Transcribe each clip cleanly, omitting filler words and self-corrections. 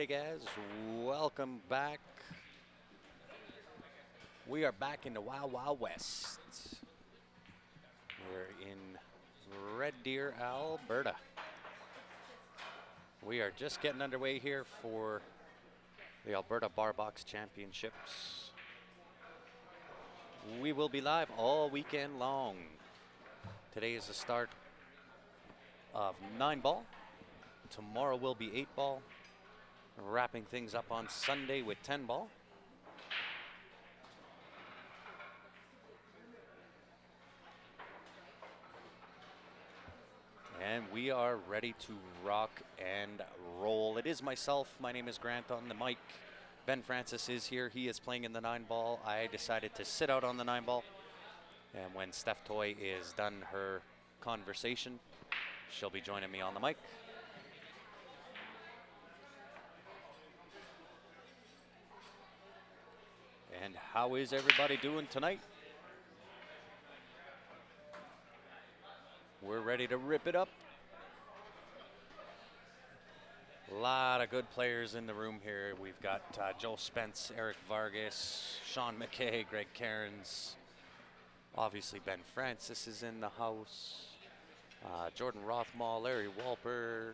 Alrighty guys, welcome back. We are back in the Wild Wild West. We're in Red Deer, Alberta. We are just getting underway here for the Alberta Bar Box Championships. We will be live all weekend long. Today is the start of 9-ball. Tomorrow will be 8-ball. Wrapping things up on Sunday with 10-ball. And we are ready to rock and roll. It is myself. My name is Grant on the mic. Ben Francis is here. He is playing in the 9-ball. I decided to sit out on the 9-ball. And when Steph Toy is done her conversation, she'll be joining me on the mic. And how is everybody doing tonight? We're ready to rip it up. A lot of good players in the room here. We've got Joe Spence, Eric Vargas, Sean McKay, Greg Cairns. Obviously Ben Francis is in the house. Jordan Rothmall, Larry Walper,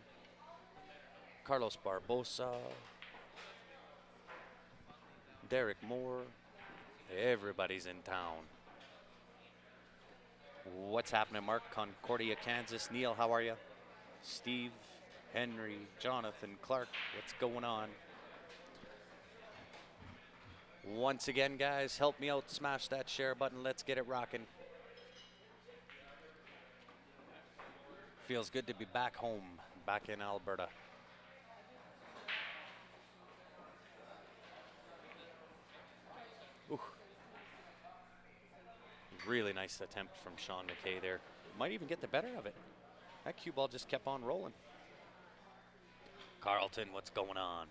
Carlos Barbosa, Derek Moore. Everybody's in town. What's happening, Mark? Concordia, Kansas. Neil, how are you? Steve, Henry, Jonathan, Clark, what's going on? Once again, guys, help me out. Smash that share button. Let's get it rocking. Feels good to be back home, back in Alberta. Ooh. Really nice attempt from Sean McKay there. Might even get the better of it. That cue ball just kept on rolling. Carlton, what's going on?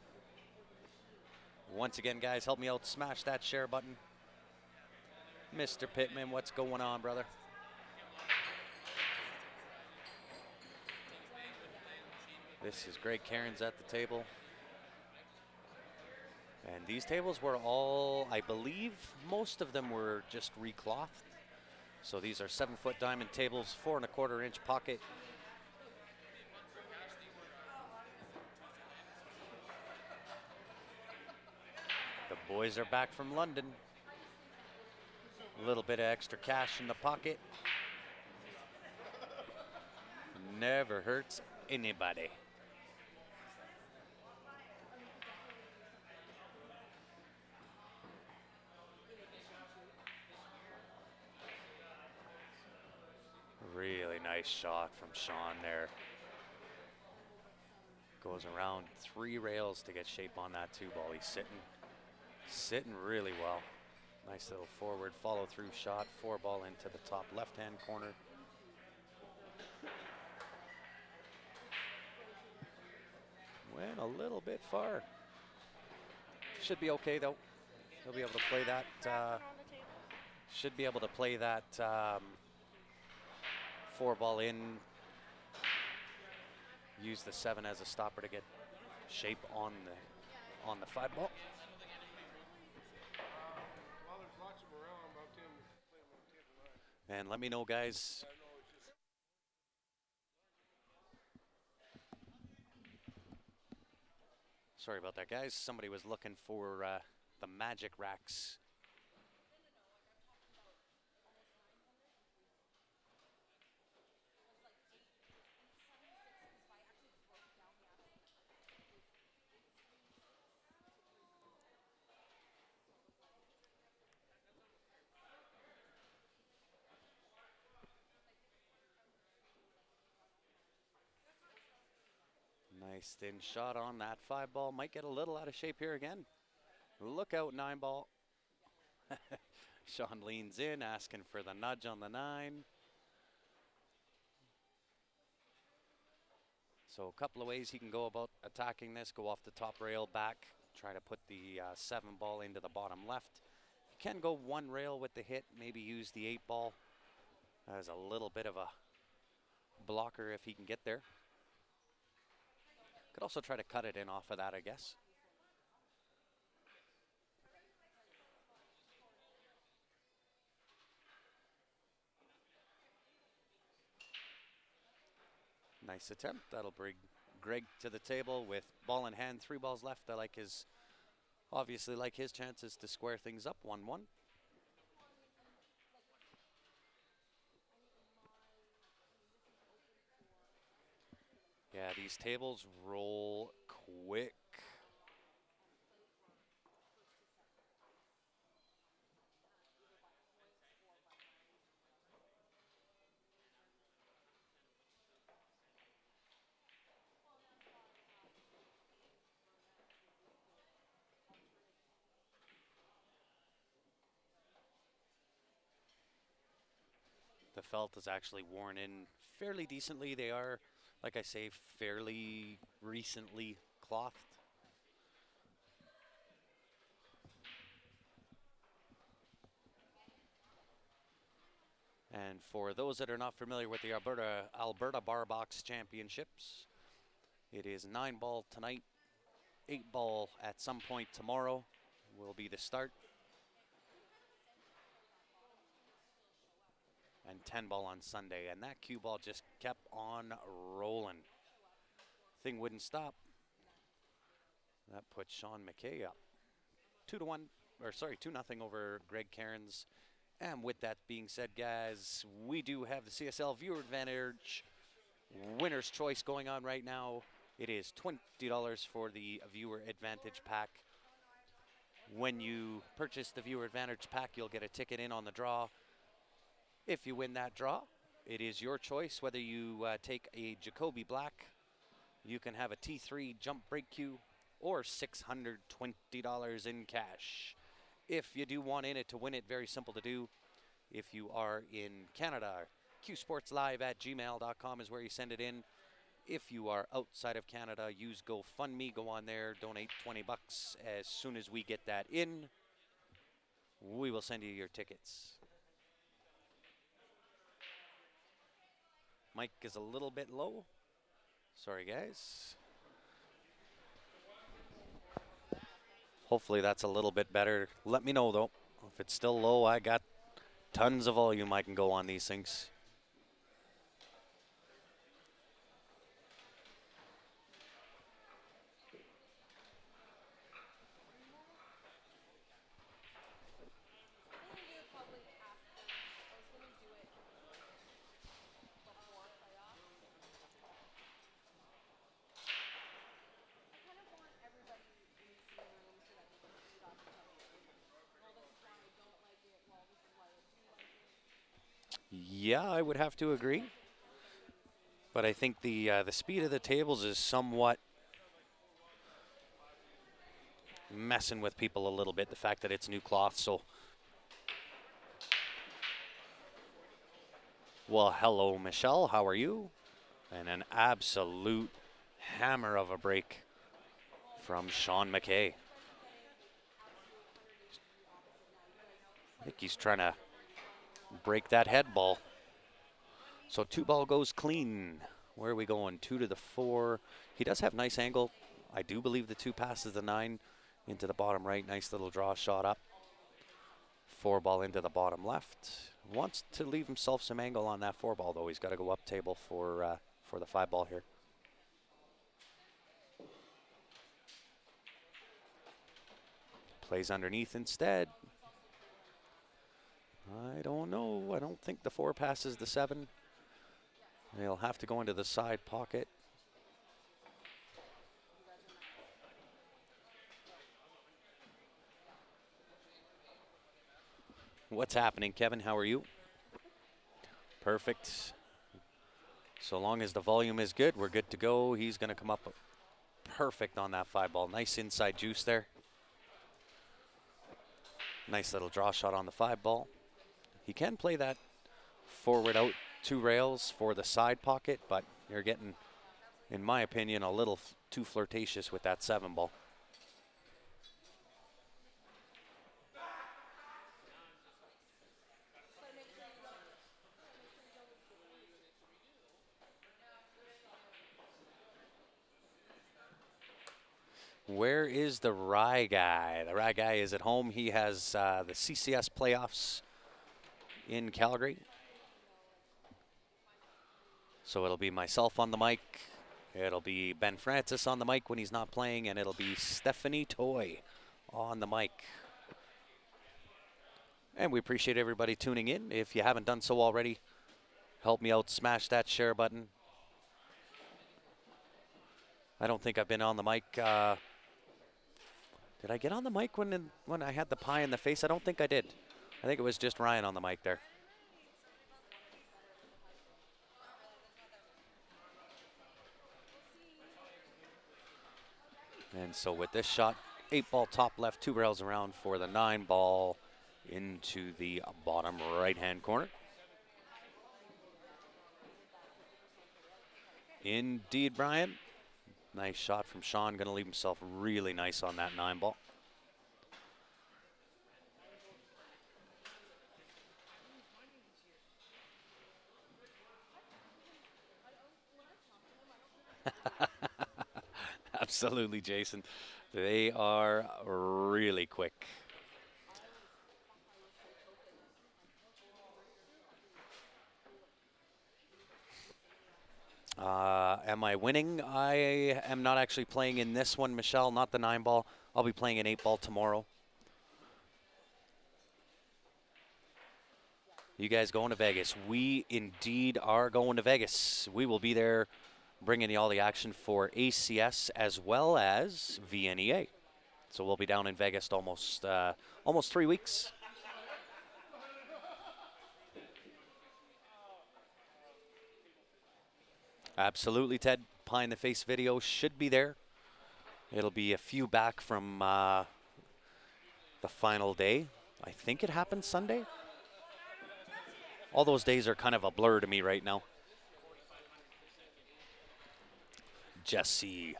Once again, guys, help me out. Smash that share button. Mr. Pittman, what's going on, brother? This is Greg Cairns at the table. And these tables were all, I believe, most of them were just reclothed. So these are 7-foot diamond tables, 4 1/4 inch pocket. The boys are back from London. A little bit of extra cash in the pocket. Never hurts anybody. Really nice shot from Sean there. Goes around 3 rails to get shape on that 2-ball. He's sitting really well. Nice little forward follow through shot. 4-ball into the top left-hand corner. Went a little bit far. Should be okay though. He'll be able to play that. Should be able to play that 4-ball in. Use the 7 as a stopper to get shape on the 5-ball. And let me know, guys. Sorry about that, guys. Somebody was looking for the magic racks. Nice thin shot on that 5-ball. Might get a little out of shape here again. Look out, 9-ball. Sean leans in, asking for the nudge on the 9. So a couple of ways he can go about attacking this. Go off the top rail back. Try to put the 7-ball into the bottom left. You can go 1 rail with the hit. Maybe use the 8-ball as a little bit of a blocker if he can get there. Could also try to cut it in off of that, I guess. Nice attempt. That'll bring Greg to the table with ball in hand, 3 balls left. I like his, obviously like his chances to square things up, 1-1. Yeah, these tables roll quick. The felt is actually worn in fairly decently. They are, like I say, fairly recently clothed. And for those that are not familiar with the Alberta Bar Box Championships, it is 9-ball tonight, 8-ball at some point tomorrow will be the start, and 10-ball on Sunday. And that cue ball just kept on rolling. Thing wouldn't stop. That puts Sean McKay up 2-1, or sorry, 2-0 over Greg Cairns. And with that being said, guys, we do have the CSL Viewer Advantage Winner's Choice going on right now. It is $20 for the Viewer Advantage pack. When you purchase the Viewer Advantage pack, you'll get a ticket in on the draw. If you win that draw, it is your choice whether you take a Jacoby Black, you can have a T3 jump break cue, or $620 in cash. If you do want in it to win it, very simple to do. If you are in Canada, qsportslive@gmail.com is where you send it in. If you are outside of Canada, use GoFundMe, go on there, donate 20 bucks. As soon as we get that in, we will send you your tickets. Mic is a little bit low. Sorry, guys. Hopefully that's a little bit better. Let me know, though. If it's still low, I got tons of volume I can go on these things. Yeah, I would have to agree. But I think the speed of the tables is somewhat messing with people a little bit. The fact that it's new cloth, so. Well, hello, Michelle. How are you? And an absolute hammer of a break from Sean McKay. I think he's trying to break that head ball. So 2-ball goes clean. Where are we going? 2 to the 4. He does have nice angle. I do believe the 2 passes the 9 into the bottom right. Nice little draw shot up. 4-ball into the bottom left. Wants to leave himself some angle on that 4-ball, though. He's got to go up table for the 5-ball here. Plays underneath instead. I don't know. I don't think the 4 passes the 7. They'll have to go into the side pocket. What's happening, Kevin? How are you? Perfect. So long as the volume is good, we're good to go. He's going to come up perfect on that 5-ball. Nice inside juice there. Nice little draw shot on the 5-ball. He can play that forward out 2 rails for the side pocket, but you're getting, in my opinion, a little too flirtatious with that 7-ball. Where is the Rye guy? The Rye guy is at home. He has the CCS playoffs in Calgary. So it'll be myself on the mic. It'll be Ben Francis on the mic when he's not playing, and it'll be Stephanie Toy on the mic. And we appreciate everybody tuning in. If you haven't done so already, help me out, smash that share button. I don't think I've been on the mic. Did I get on the mic when I had the pie in the face? I don't think I did. I think it was just Ryan on the mic there. And so with this shot, 8-ball top left, 2 rails around for the 9-ball into the bottom right-hand corner. Indeed, Brian. Nice shot from Sean. Going to leave himself really nice on that 9-ball. Absolutely, Jason. They are really quick. Am I winning? I am not actually playing in this one, Michelle, not the 9-ball. I'll be playing an 8-ball tomorrow. You guys going to Vegas? We indeed are going to Vegas. We will be there bringing you all the action for ACS as well as VNEA. So we'll be down in Vegas almost 3 weeks. Absolutely, Ted. Pie in the face video should be there. It'll be a few back from the final day. I think it happened Sunday. All those days are kind of a blur to me right now. Jesse.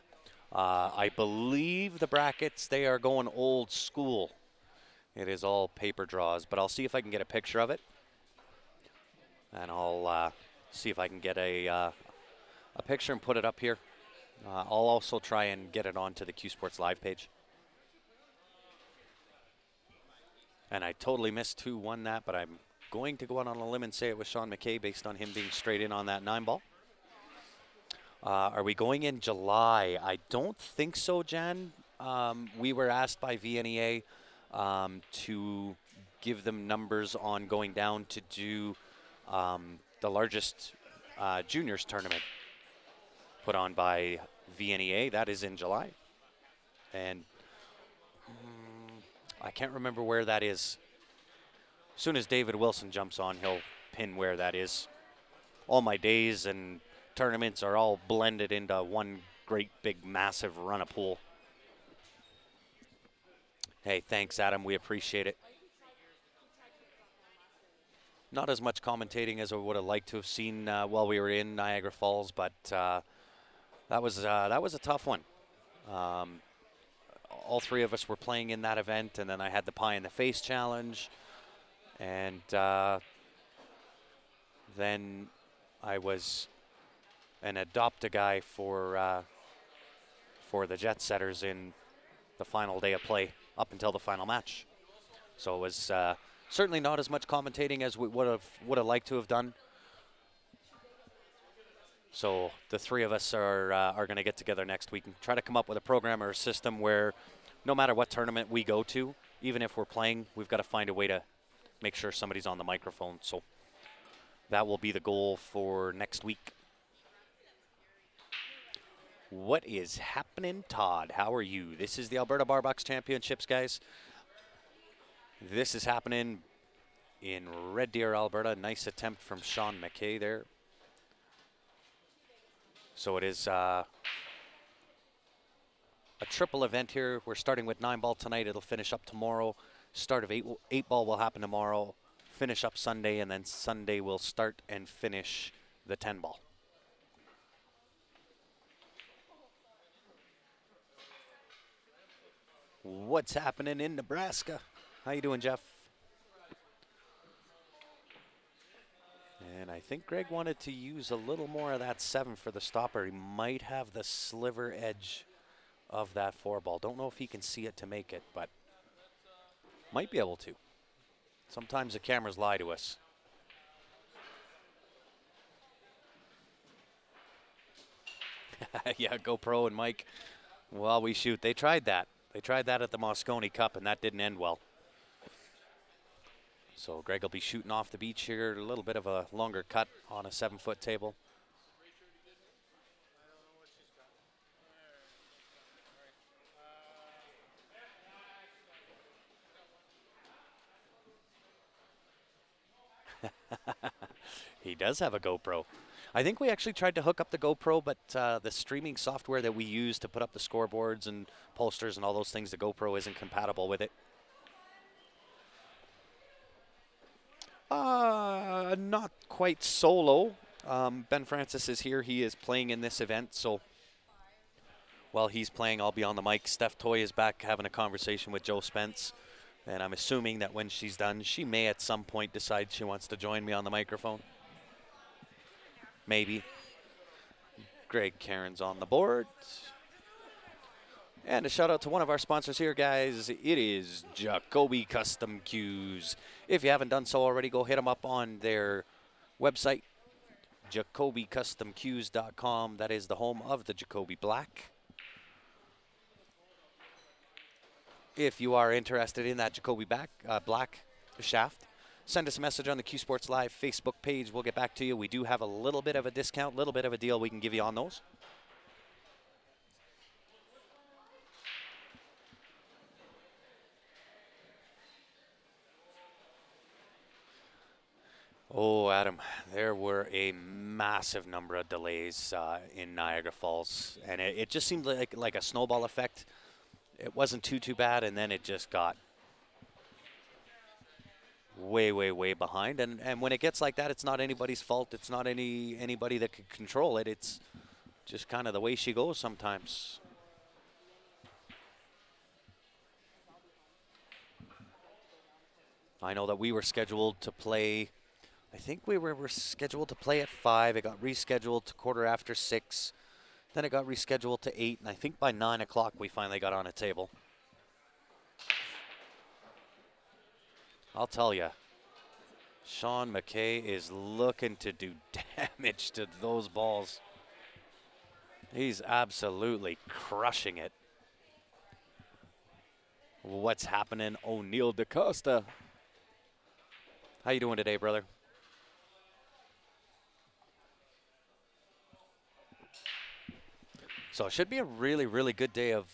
I believe the brackets, they are going old school. It is all paper draws, but I'll see if I can get a picture of it. And I'll see if I can get a picture and put it up here. I'll also try and get it onto the Q Sports Live page. And I totally missed who won that, but I'm going to go out on a limb and say it was Sean McKay based on him being straight in on that 9-ball. Are we going in July? I don't think so, Jan. We were asked by VNEA to give them numbers on going down to do the largest juniors tournament put on by VNEA. That is in July. And I can't remember where that is. As soon as David Wilson jumps on, he'll pin where that is. All my days and tournaments are all blended into one great big massive run of pool. Hey, thanks, Adam. We appreciate it. Not as much commentating as I would have liked to have seen while we were in Niagara Falls, but that was a tough one. All 3 of us were playing in that event, and then I had the pie in the face challenge, and then I was an adopt-a-guy for the Jet Setters in the final day of play up until the final match. So it was certainly not as much commentating as we would have liked to have done. So the 3 of us are going to get together next week and try to come up with a program or a system where no matter what tournament we go to, even if we're playing, we've got to find a way to make sure somebody's on the microphone. So that will be the goal for next week. What is happening, Todd? How are you? This is the Alberta Bar Box Championships, guys. This is happening in Red Deer, Alberta. Nice attempt from Sean McKay there. So it is a triple event here. We're starting with 9-ball tonight. It'll finish up tomorrow. Start of 8-ball will happen tomorrow. Finish up Sunday, and then Sunday we'll start and finish the 10-ball. What's happening in Nebraska? How you doing, Jeff? And I think Greg wanted to use a little more of that 7 for the stopper. He might have the sliver edge of that 4-ball. Don't know if he can see it to make it, but might be able to. Sometimes the cameras lie to us. Yeah, GoPro and Mike while we shoot. They tried that. They tried that at the Moscone Cup, and that didn't end well. So Greg will be shooting off the beach here, a little bit of a longer cut on a 7-foot table. He does have a GoPro. I think we actually tried to hook up the GoPro, but the streaming software that we use to put up the scoreboards and posters and all those things, the GoPro isn't compatible with it. Not quite solo. Ben Francis is here. He is playing in this event, so while he's playing, I'll be on the mic. Steph Toy is back having a conversation with Joe Spence, and I'm assuming that when she's done, she may at some point decide she wants to join me on the microphone. Maybe. Greg Cairns on the board. And a shout out to one of our sponsors here, guys. It is Jacoby Custom Cues. If you haven't done so already, go hit them up on their website, jacobicustomcues.com. That is the home of the Jacoby Black. If you are interested in that Jacoby Black shaft, send us a message on the Q Sports Live Facebook page. We'll get back to you. We do have a little bit of a discount, little bit of a deal we can give you on those. Oh, Adam, there were a massive number of delays in Niagara Falls, and it just seemed like a snowball effect. It wasn't too bad, and then it just got way behind. And when it gets like that, it's not anybody's fault. It's not anybody that could control it. It's just kind of the way she goes sometimes. I know that we were scheduled to play. I think we were scheduled to play at 5. It got rescheduled to 6:15. Then it got rescheduled to 8. And I think by 9 o'clock we finally got on a table. I'll tell you, Sean McKay is looking to do damage to those balls. He's absolutely crushing it. What's happening, O'Neil DaCosta? How you doing today, brother? So it should be a really good day of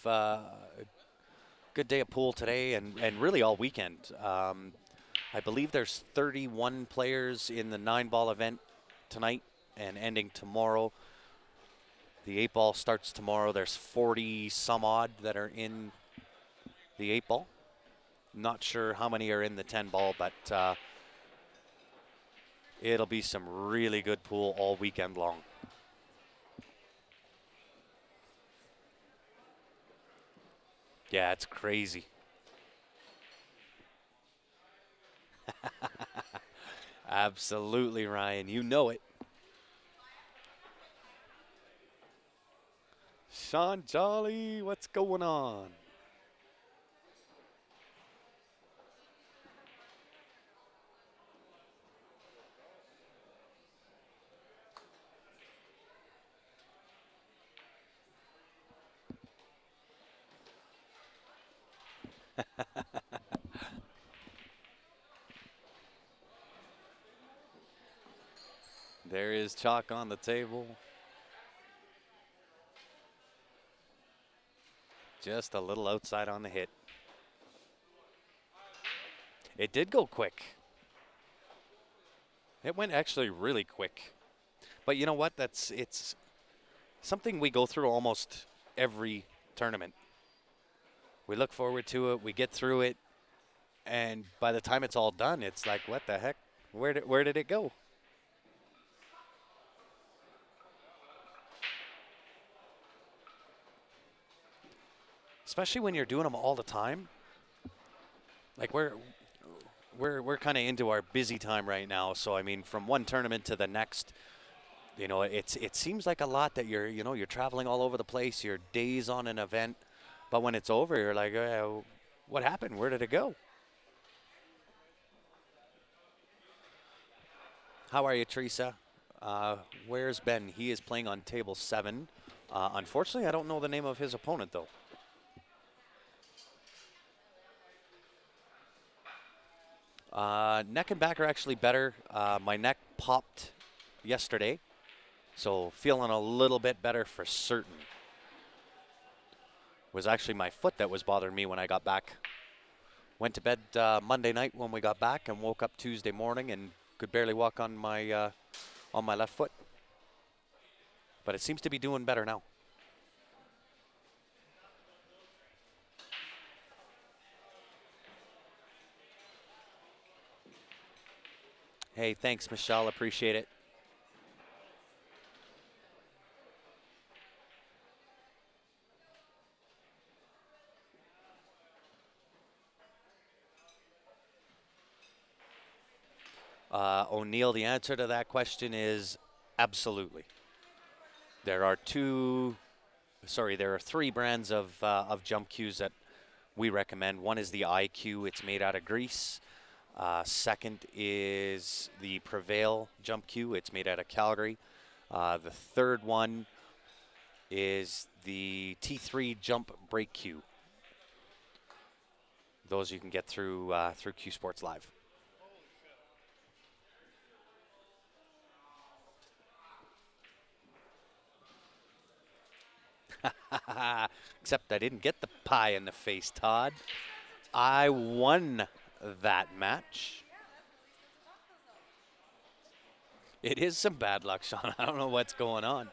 pool today and really all weekend. I believe there's 31 players in the 9-ball event tonight and ending tomorrow. The 8-ball starts tomorrow. There's 40 some odd that are in the 8-ball. Not sure how many are in the 10-ball, but it'll be some really good pool all weekend long. Yeah, it's crazy. Absolutely, Ryan. You know it. Sean Jolly, what's going on? There is chalk on the table. Just a little outside on the hit. It did go quick. It went actually really quick. But you know what? It's something we go through almost every tournament. We look forward to it, we get through it, and by the time it's all done, it's like, what the heck? Where did it go? Especially when you're doing them all the time. Like we're kind of into our busy time right now. So I mean, from one tournament to the next, you know, it seems like a lot that you're traveling all over the place. You're days on an event, but when it's over, you're like, what happened? Where did it go? How are you, Teresa? Where's Ben? He is playing on table 7 Unfortunately, I don't know the name of his opponent, though. Neck and back are actually better. My neck popped yesterday, so feeling a little bit better for certain. It was actually my foot that was bothering me when I got back. Went to bed Monday night when we got back and woke up Tuesday morning and could barely walk on my left foot. But it seems to be doing better now. Hey, thanks, Michelle. Appreciate it. O'Neill, the answer to that question is absolutely. There are three brands of jump cues that we recommend. One is the IQ. It's made out of grease. Second is the Prevail jump cue. It's made out of Calgary. The third one is the T3 jump brake cue. Those you can get through Q Sports Live. Except I didn't get the pie in the face, Todd. I won that match. It is some bad luck, Sean. I don't know what's going on.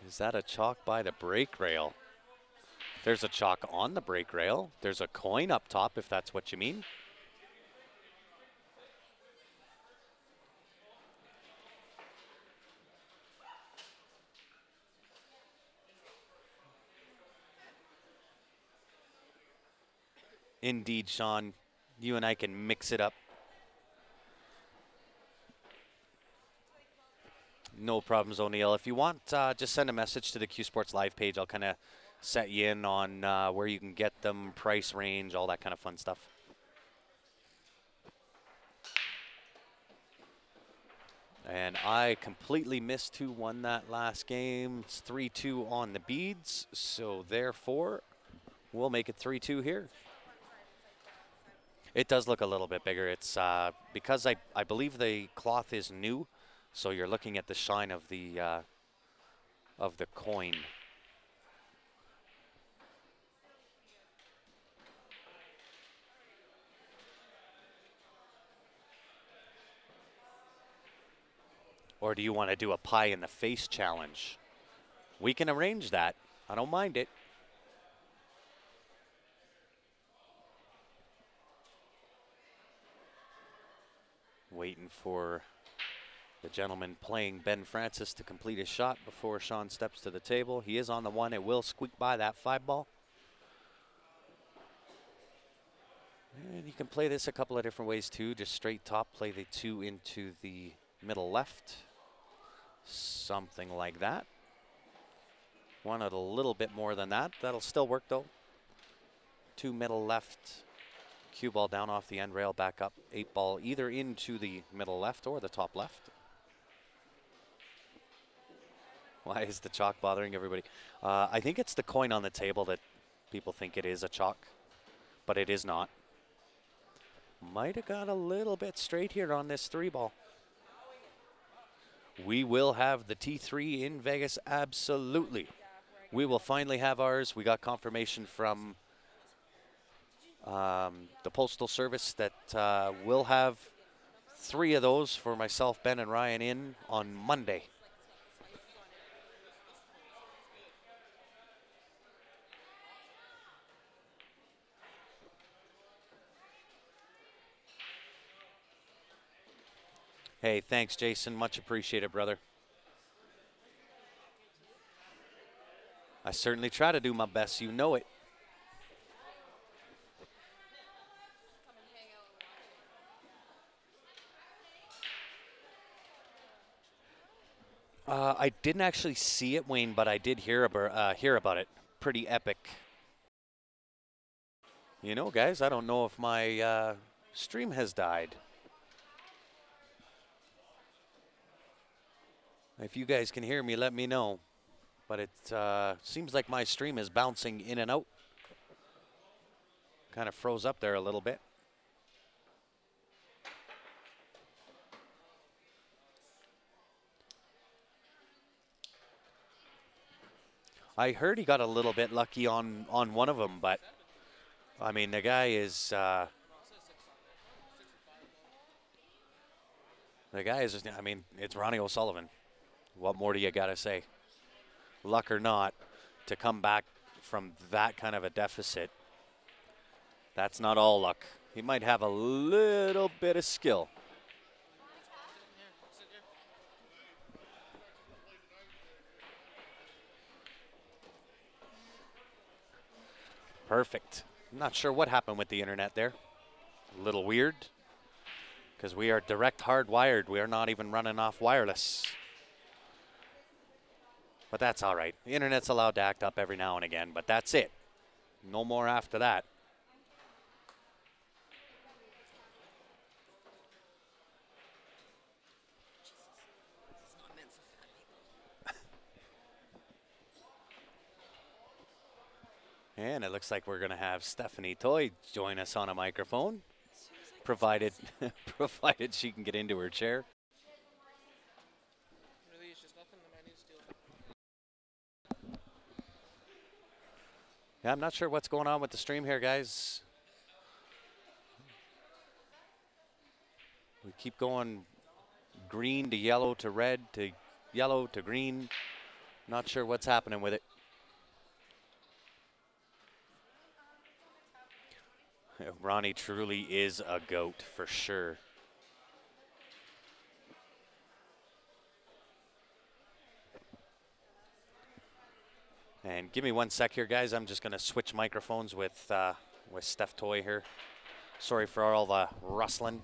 Is that a chalk by the brake rail? There's a chalk on the brake rail. There's a coin up top, if that's what you mean. Indeed, Sean. You and I can mix it up. No problems, O'Neill. If you want, just send a message to the Q Sports Live page. I'll kind of set you in on where you can get them, price range, all that kind of fun stuff. And I completely missed who won that last game. It's 3-2 on the beads, so therefore we'll make it 3-2 here. It does look a little bit bigger. It's because I believe the cloth is new, so you're looking at the shine of the coin. Or do you want to do a pie in the face challenge? We can arrange that. I don't mind it. Waiting for the gentleman playing Ben Francis to complete his shot before Sean steps to the table. He is on the one. It will squeak by that 5-ball. And you can play this a couple of different ways too. Just straight top, play the 2 into the middle left. Something like that. Wanted a little bit more than that. That'll still work though. 2 middle left. Cue ball down off the end rail, back up. 8-ball either into the middle left or the top left. Why is the chalk bothering everybody? I think it's the coin on the table that people think it is a chalk, but it is not. Might have got a little bit straight here on this 3-ball. We will have the T3 in Vegas, absolutely. We will finally have ours. We got confirmation from the Postal Service that we'll have 3 of those for myself, Ben, and Ryan in on Monday. Hey, thanks, Jason. Much appreciated, brother. I certainly try to do my best. You know it. I didn't actually see it, Wayne, but I did hear about it. Pretty epic. You know, guys, I don't know if my stream has died. If you guys can hear me, let me know. But it seems like my stream is bouncing in and out. Kind of froze up there a little bit. I heard he got a little bit lucky on one of them, but I mean, the guy is I mean, it's Ronnie O'Sullivan. What more do you got to say? Luck or not, to come back from that kind of a deficit, that's not all luck. He might have a little bit of skill. Perfect. I'm not sure what happened with the internet there. A little weird, because we are direct hardwired. We are not even running off wireless. But that's all right. The internet's allowed to act up every now and again, but that's it. No more after that. And it looks like we're going to have Stephanie Toy join us on a microphone, provided provided she can get into her chair. Yeah, I'm not sure what's going on with the stream here, guys. We keep going green to yellow to red to yellow to green. Not sure what's happening with it. Ronnie truly is a goat for sure. And give me 1 sec here, guys. I'm just going to switch microphones with Steph Toy here. Sorry for all the rustling.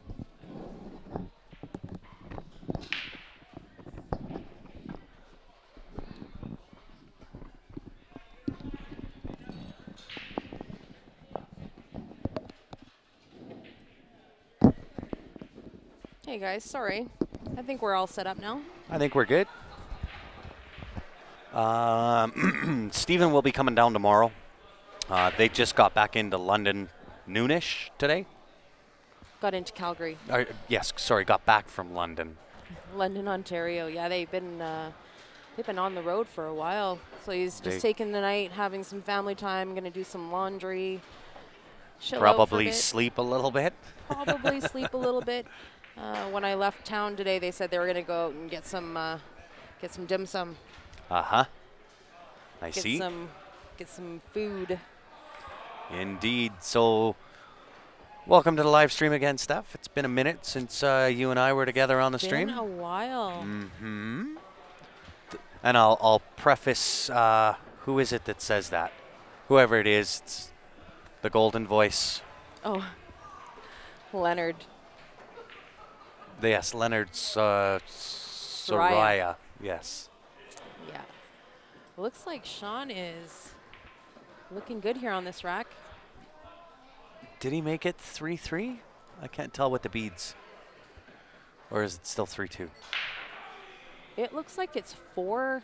Hey guys, sorry. I think we're all set up now. I think we're good. Stephen will be coming down tomorrow. They just got back into London noonish today. Got into Calgary. Yes, sorry, got back from London. London, Ontario. Yeah, they've been on the road for a while. So he's just taking the night, having some family time, gonna do some laundry. Probably sleep a little bit. Probably sleep a little bit. When I left town today, they said they were gonna go out and get some dim sum. I see. Get some food. Indeed. So, welcome to the live stream again, Steph. It's been a minute since you and I were together on the stream. Been a while. Mm-hmm. And I'll preface. Who is it that says that? Whoever it is, it's the golden voice. Oh, Leonard. Yes, Leonard Soraya. Yes. Yeah. Looks like Sean is looking good here on this rack. Did he make it 3-3? I can't tell with the beads. Or is it still 3-2? It looks like it's 4-3.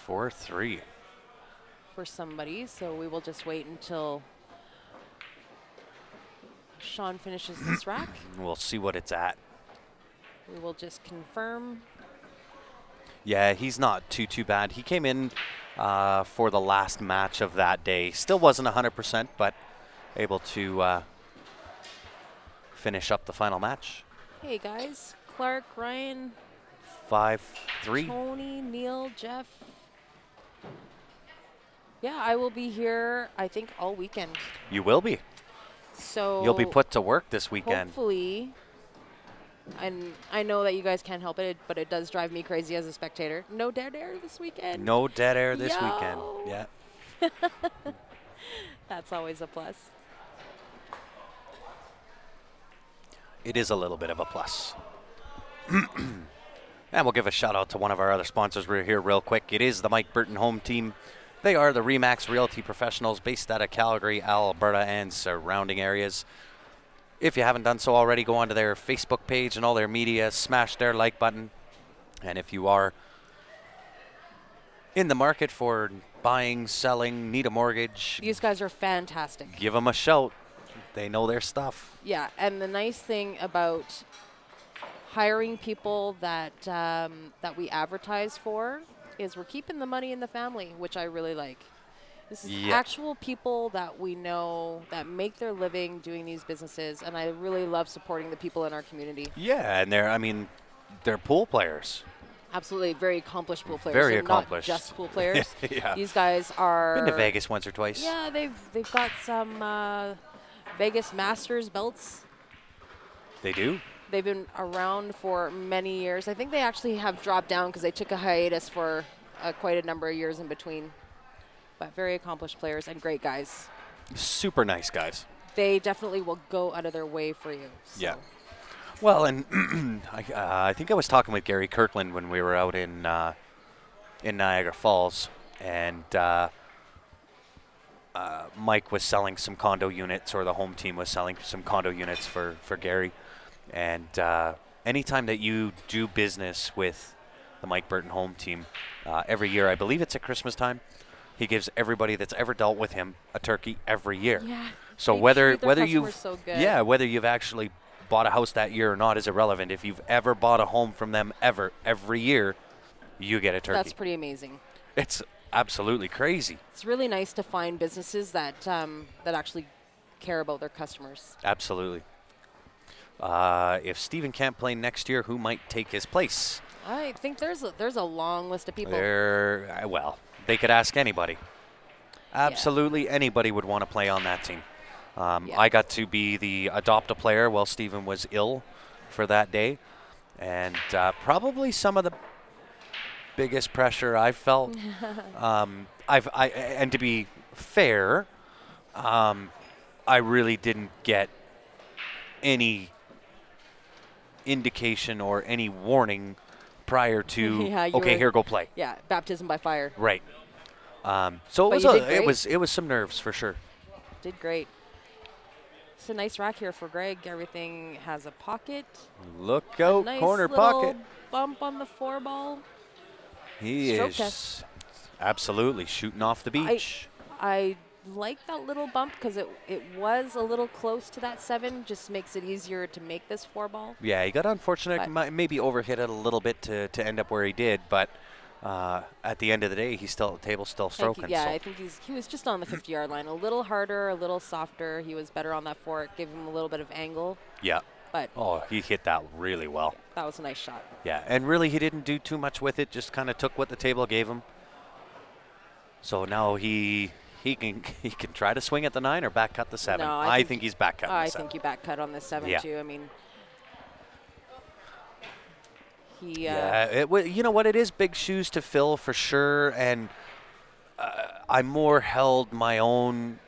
4-3. For somebody, so we will just wait until Sean finishes this rack. We'll see what it's at. We will just confirm. Yeah, he's not too bad. He came in for the last match of that day. Still wasn't 100%, but able to finish up the final match. Hey guys, Clark, Ryan, 5-3. Tony, Neil, Jeff. Yeah, I will be here, I think, all weekend. You will be. So you'll be put to work this weekend. Hopefully. And I know that you guys can't help it, but it does drive me crazy as a spectator. No dead air this weekend. No dead air this weekend. Yeah. That's always a plus. It is a little bit of a plus. And we'll give a shout out to one of our other sponsors. We're here real quick. It is the Mike Burton Home Team. They are the RE/MAX Realty Professionals based out of Calgary, Alberta, and surrounding areas. If you haven't done so already, go onto their Facebook page and all their media, smash their like button, And if you are in the market for buying, selling, need a mortgage, These guys are fantastic. give them a shout. They know their stuff. Yeah, and the nice thing about hiring people that that we advertise for is we're keeping the money in the family, which I really like. This is actual people that we know that make their living doing these businesses, and I really love supporting the people in our community. Yeah, and they're pool players. Absolutely, very accomplished pool players. Very and accomplished. Not just pool players. Yeah. These guys are. Been to Vegas once or twice. Yeah, they've got some Vegas Masters belts. They do. They've been around for many years. I think they actually have dropped down because they took a hiatus for quite a number of years in between. But very accomplished players and great guys. Super nice guys. They definitely will go out of their way for you. So. Yeah. Well, and I think I was talking with Gary Kirkland when we were out in Niagara Falls, and Mike was selling some condo units, or the home team was selling some condo units for Gary. And anytime that you do business with the Mike Burton home team, every year, I believe it's at Christmas time, he gives everybody that's ever dealt with him a turkey every year. Yeah. So whether you've actually bought a house that year or not is irrelevant. If you've ever bought a home from them every year, you get a turkey. That's pretty amazing. It's absolutely crazy. It's really nice to find businesses that that actually care about their customers. Absolutely. If Stephen can't play next year, who might take his place? I think there's a long list of people. Well, they could ask anybody. Absolutely anybody would want to play on that team. I got to be the adopt-a-player while Stephen was ill for that day. And probably some of the biggest pressure I felt. And to be fair, I really didn't get any indication or any warning prior to, here, go play. Yeah, baptism by fire. Right. So it was some nerves for sure. Did great. It's a nice rack here for Greg. Everything has a pocket. Look out, nice corner pocket. Bump on the 4-ball. He Stroke is test. Absolutely shooting off the beach. I like that little bump because it was a little close to that 7. Just makes it easier to make this 4-ball. Yeah, he got unfortunate. Maybe overhit it a little bit to end up where he did, but at the end of the day, table's still stroking. I think he was just on the 50-yard line. A little harder, a little softer. He was better on that fork. Gave him a little bit of angle. Yeah. But he hit that really well. That was a nice shot. Yeah, and really he didn't do too much with it. Just kind of took what the table gave him. So now he can try to swing at the 9 or back cut the 7. No, I think he's back cut. I think you back cut on the 7 too. I mean. You know what? It is big shoes to fill for sure, and I more held my own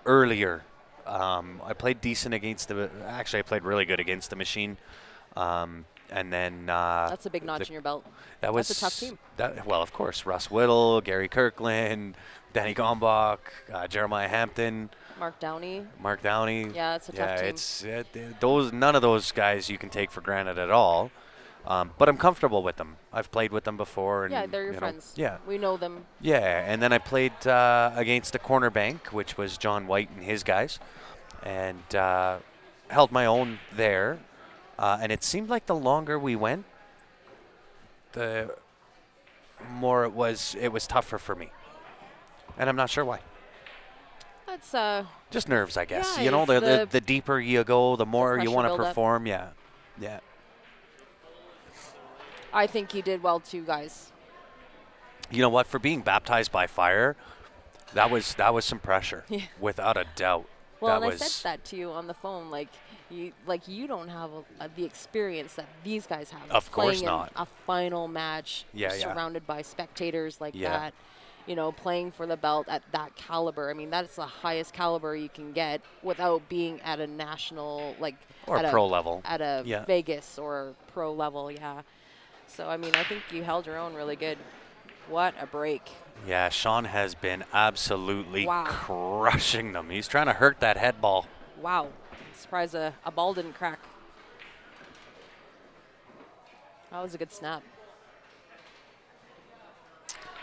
earlier. I played decent against actually, I played really good against the machine, and then that's a big notch in your belt. That's a tough team. Well, of course, Russ Whittle, Gary Kirkland, Danny Gombach, Jeremiah Hampton. Mark Downey. Yeah, it's a tough team. None of those guys you can take for granted at all. But I'm comfortable with them. I've played with them before. And, yeah, they're your friends. Yeah. We know them. Yeah, and then I played against the corner bank, which was John White and his guys, and held my own there. And it seemed like the longer we went, the more it was tougher for me. And I'm not sure why. That's just nerves, I guess. Yeah, the deeper you go, the more you want to perform. Yeah. I think you did well too, guys. You know what? For being baptized by fire, that was some pressure, without a doubt. Well, I said that to you on the phone. You don't have the experience that these guys have. Of course not. A final match, surrounded by spectators like that. Playing for the belt at that caliber. I mean, that's the highest caliber you can get without being at a national, or pro level. At a Vegas or pro level, yeah. So, I mean, I think you held your own really good. What a break. Yeah, Sean has been absolutely crushing them. He's trying to hurt that head ball. Wow. Surprised a ball didn't crack. That was a good snap.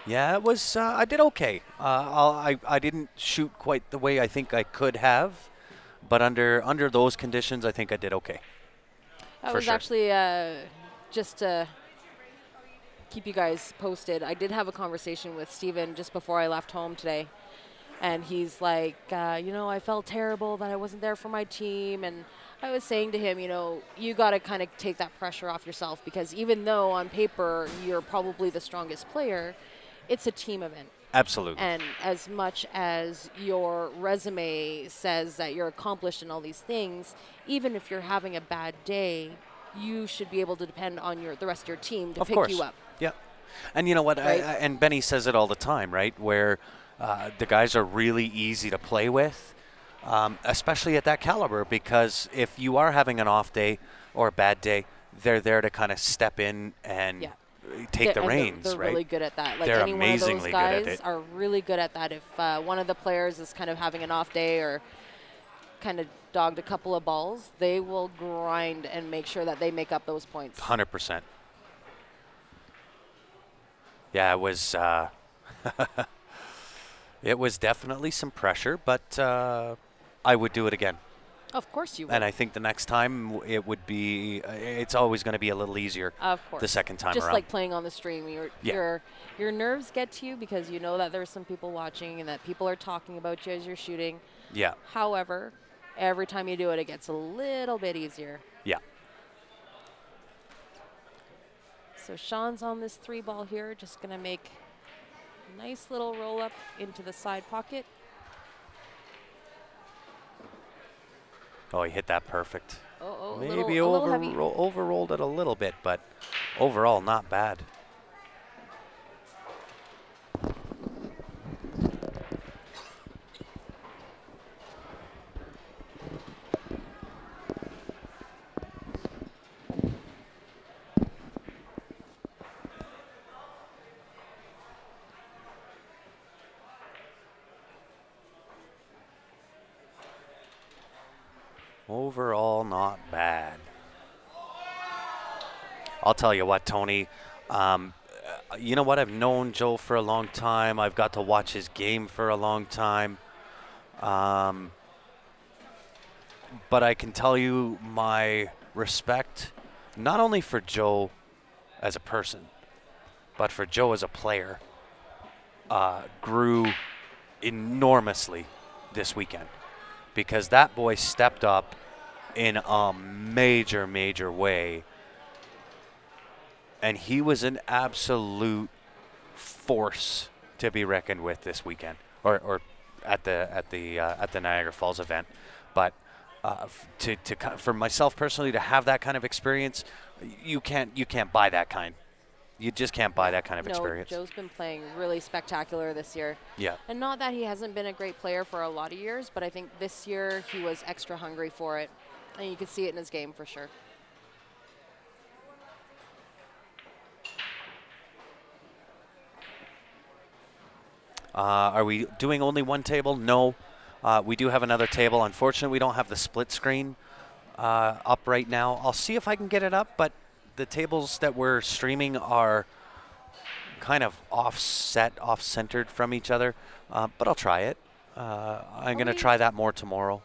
Yeah, it was. I did okay. I didn't shoot quite the way I think I could have, but under those conditions, I think I did okay. That For was sure. actually just to keep you guys posted. I did have a conversation with Steven just before I left home today. And he's like, I felt terrible that I wasn't there for my team. And I was saying to him, you got to kind of take that pressure off yourself, because even though on paper you're probably the strongest player, it's a team event. Absolutely. And as much as your resume says that you're accomplished in all these things, even if you're having a bad day, you should be able to depend on the rest of your team to pick you up. Yeah. And you know what? Right? And Benny says it all the time, right? Where the guys are really easy to play with, especially at that caliber, because if you are having an off day or a bad day, they're there to kind of step in and take the reins, they're right? really good at that. Like they're any one of those amazingly guys good at it. are really good at that. If one of the players is kind of having an off day or kind of dogged a couple of balls, they will grind and make sure that they make up those points. 100%. Yeah, it was. It was definitely some pressure, but I would do it again. Of course you would. And I think the next time it would be, it's always going to be a little easier. Of course. The second time Just around. like playing on the stream, your nerves get to you because you know that there's some people watching and that people are talking about you as you're shooting. Yeah. However, every time you do it, it gets a little bit easier. Yeah. So Sean's on this 3-ball here, just going to make a nice little roll up into the side pocket. Oh, he hit that perfect. Maybe overrolled it a little bit, but overall not bad. Overall, not bad. I'll tell you what, Tony. You know what? I've known Joe for a long time. I've got to watch his game for a long time. But I can tell you my respect, not only for Joe as a person, but for Joe as a player, grew enormously this weekend. Because that boy stepped up in a major, major way. And he was an absolute force to be reckoned with this weekend, or at the Niagara Falls event. But for myself personally to have that kind of experience, you can't buy that kind. You just can't buy that kind of experience. Joe's been playing really spectacular this year. Yeah. And not that he hasn't been a great player for a lot of years, but I think this year he was extra hungry for it. And you could see it in his game for sure. Are we doing only one table? No. We do have another table. Unfortunately, we don't have the split screen up right now. I'll see if I can get it up, but the tables that we're streaming are kind of off-centered from each other, but I'll try it. I'm going to try that more tomorrow.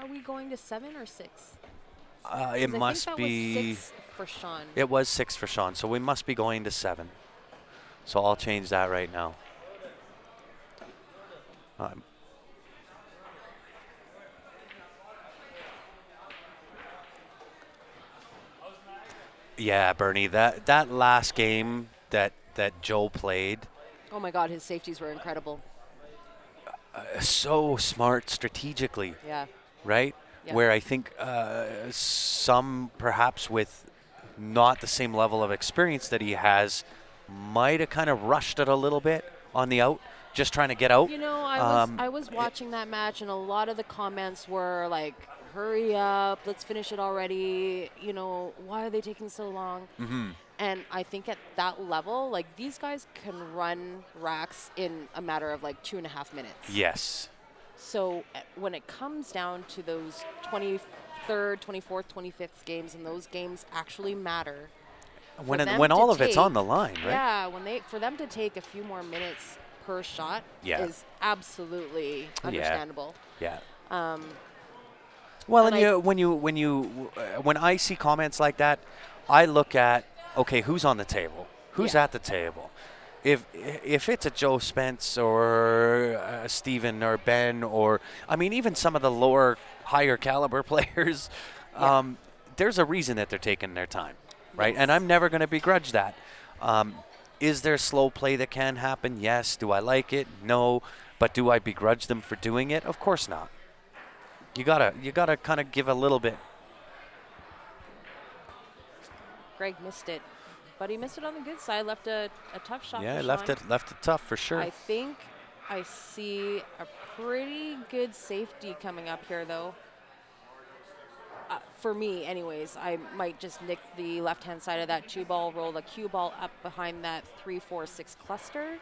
Are we going to 7 or 6? It must be. Was 6 for Sean. It was 6 for Sean, so we must be going to 7. So I'll change that right now. Yeah, Bernie, that last game that Joe played. Oh my God, his safeties were incredible. So smart strategically. Yeah. Right? Yeah. Where I think some perhaps with not the same level of experience that he has might have kind of rushed it a little bit on the out, just trying to get out. You know, I was watching that match, and a lot of the comments were like, hurry up, let's finish it already. You know, why are they taking so long? Mm-hmm. And I think at that level, like, these guys can run racks in a matter of like 2.5 minutes. Yes. So when it comes down to those 23rd, 24th, 25th games, and those games actually matter, when all of it's on the line, right? Yeah, for them to take a few more minutes per shot is absolutely understandable. Yeah. Well, when I see comments like that, I look at, okay, who's on the table? Who's at the table? If it's a Joe Spence or Steven or Ben, or I mean even some of the higher caliber players, there's a reason that they're taking their time, right? And I'm never going to begrudge that. Is there slow play that can happen? Yes. Do I like it? No. But do I begrudge them for doing it? Of course not. You gotta kind of give a little bit. Greg missed it, but he missed it on the good side. Left a tough shot. Yeah, for left Sean. it tough for sure. I think I see a pretty good safety coming up here, though. For me, anyways, I might just nick the left-hand side of that cue ball, roll the cue ball up behind that 3-4-6 cluster,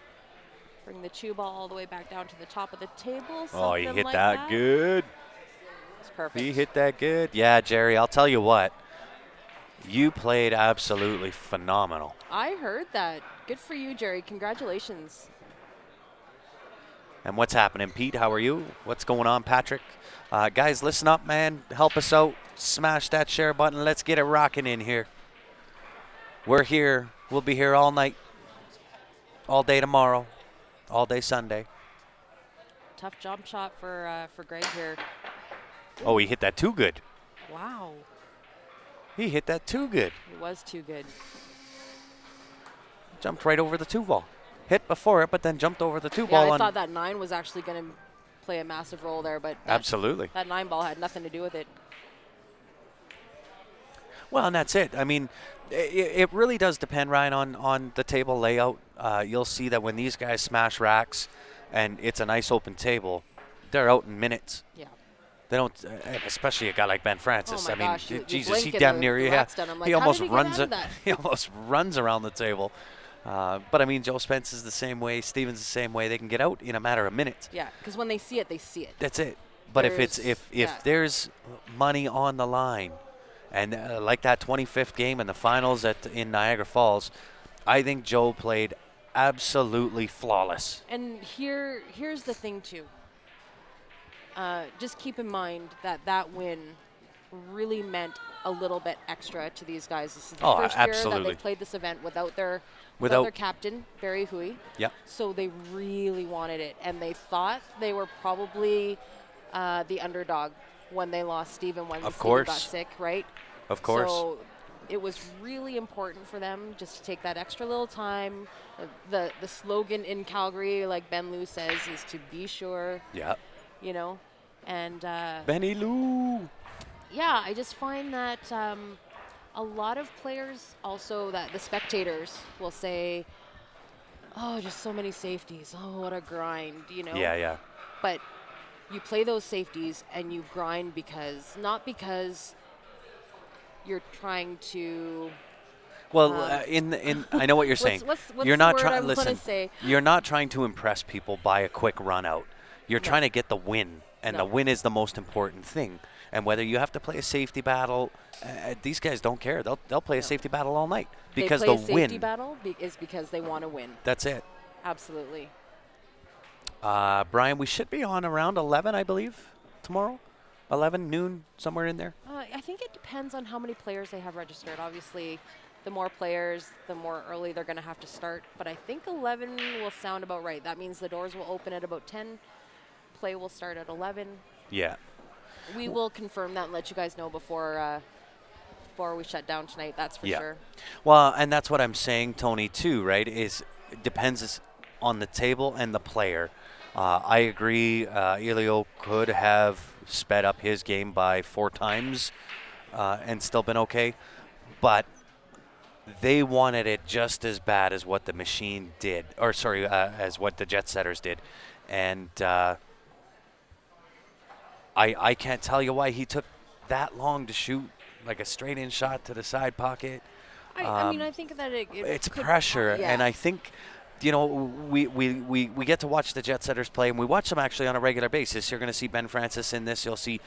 bring the cue ball all the way back down to the top of the table. Oh, he hit like that good. It's perfect. He hit that good. Yeah, Jerry, I'll tell you what. You played absolutely phenomenal. I heard that. Good for you, Jerry. Congratulations. And what's happening, Pete? How are you? What's going on, Patrick? Guys, listen up, man. Help us out. Smash that share button. Let's get it rocking in here. We're here. We'll be here all night, all day tomorrow, all day Sunday. Tough jump shot for Greg here. Oh, he hit that too good. Wow. He hit that too good. It was too good. Jumped right over the 2-ball. Hit before it, but then jumped over the 2-ball. Yeah, I thought that 9 was actually going to play a massive role there, but absolutely. That 9-ball had nothing to do with it. Well, and that's it. I mean, it really does depend, Ryan, on the table layout. You'll see that when these guys smash racks and it's a nice open table, they're out in minutes. Yeah. They don't, especially a guy like Ben Francis. Oh my I gosh, mean, you Jesus, he blink damn and near the rack's done. I'm like, he how almost did he runs get out of that? He almost runs around the table. But I mean, Joe Spence is the same way. Steven's the same way. They can get out in a matter of minutes. Yeah, because when they see it, they see it. That's it. But if there's money on the line, and like that 25th game in the finals in Niagara Falls, I think Joe played absolutely flawless. And here's the thing too. Just keep in mind that win really meant a little bit extra to these guys. This is the first year that they played this event without their captain, Barry Hui. Yep. So they really wanted it, and they thought they were probably the underdog when they lost Steven when Steven got sick, right? Of course. So it was really important for them just to take that extra little time. The slogan in Calgary, like Ben Lou says, is to be sure. Yeah. You know, and Benny Lou. Yeah, I just find that a lot of players also, that the spectators will say, oh, just so many safeties. Oh, what a grind, you know? Yeah, yeah. But you play those safeties and you grind not because you're trying to. Well, I know what you're saying. What's you're not trying. Listen, you're not trying to impress people by a quick run out. You're trying to get the win, and the win is the most important thing. And whether you have to play a safety battle, these guys don't care. They'll play a safety battle all night because they'll win. They play a safety battle is because they want to win. That's it. Absolutely. Brian, we should be on around 11, I believe, tomorrow. 11, noon, somewhere in there. I think it depends on how many players they have registered. Obviously, the more players, the more early they're going to have to start. But I think 11 will sound about right. That means the doors will open at about 10. Play will start at 11. Yeah. We will confirm that and let you guys know before we shut down tonight. That's for sure. Well, and that's what I'm saying, Tony, too, right, is it depends on the table and the player. I agree. Elio could have sped up his game by 4 times and still been okay. But they wanted it just as bad as what the machine did, as what the Jet Setters did. And I can't tell you why he took that long to shoot, like a straight-in shot to the side pocket. I mean, I think that it's pressure, and I think, you know, we get to watch the Jet Setters play, and we watch them actually on a regular basis. You're going to see Ben Francis in this. You'll see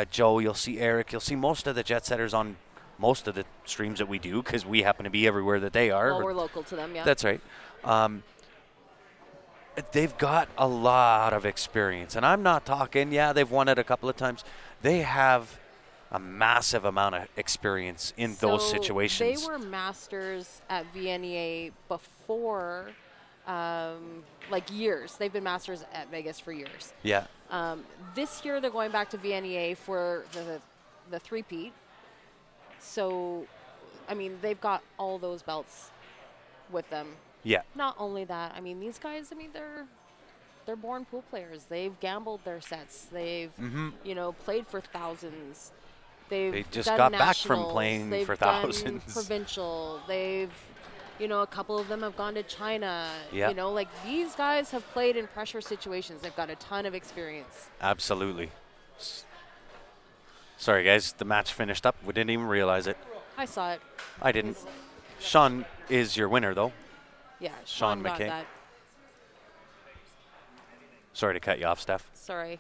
Joe. You'll see Eric. You'll see most of the Jet Setters on most of the streams that we do because we happen to be everywhere that they are. Well, we're local to them, yeah. That's right. They've got a lot of experience, and I'm not talking, they've won it a couple of times. They have a massive amount of experience in those situations. They were masters at VNEA before, like years. They've been masters at Vegas for years. Yeah. This year they're going back to VNEA for the three-peat. So, I mean, they've got all those belts with them. Yeah. Not only that, I mean, these guys, I mean, they're born pool players. They've gambled their sets. They've, you know, played for thousands. They just done got back nationals. from playing They've for done thousands. Provincial. They've, you know, a couple of them have gone to China. Yeah. You know, like these guys have played in pressure situations. They've got a ton of experience. Absolutely. Sorry, guys. The match finished up. We didn't even realize it. I saw it. I didn't. Sean is your winner, though. Yeah, Sean got McKay. that. Sorry to cut you off, Steph. Sorry,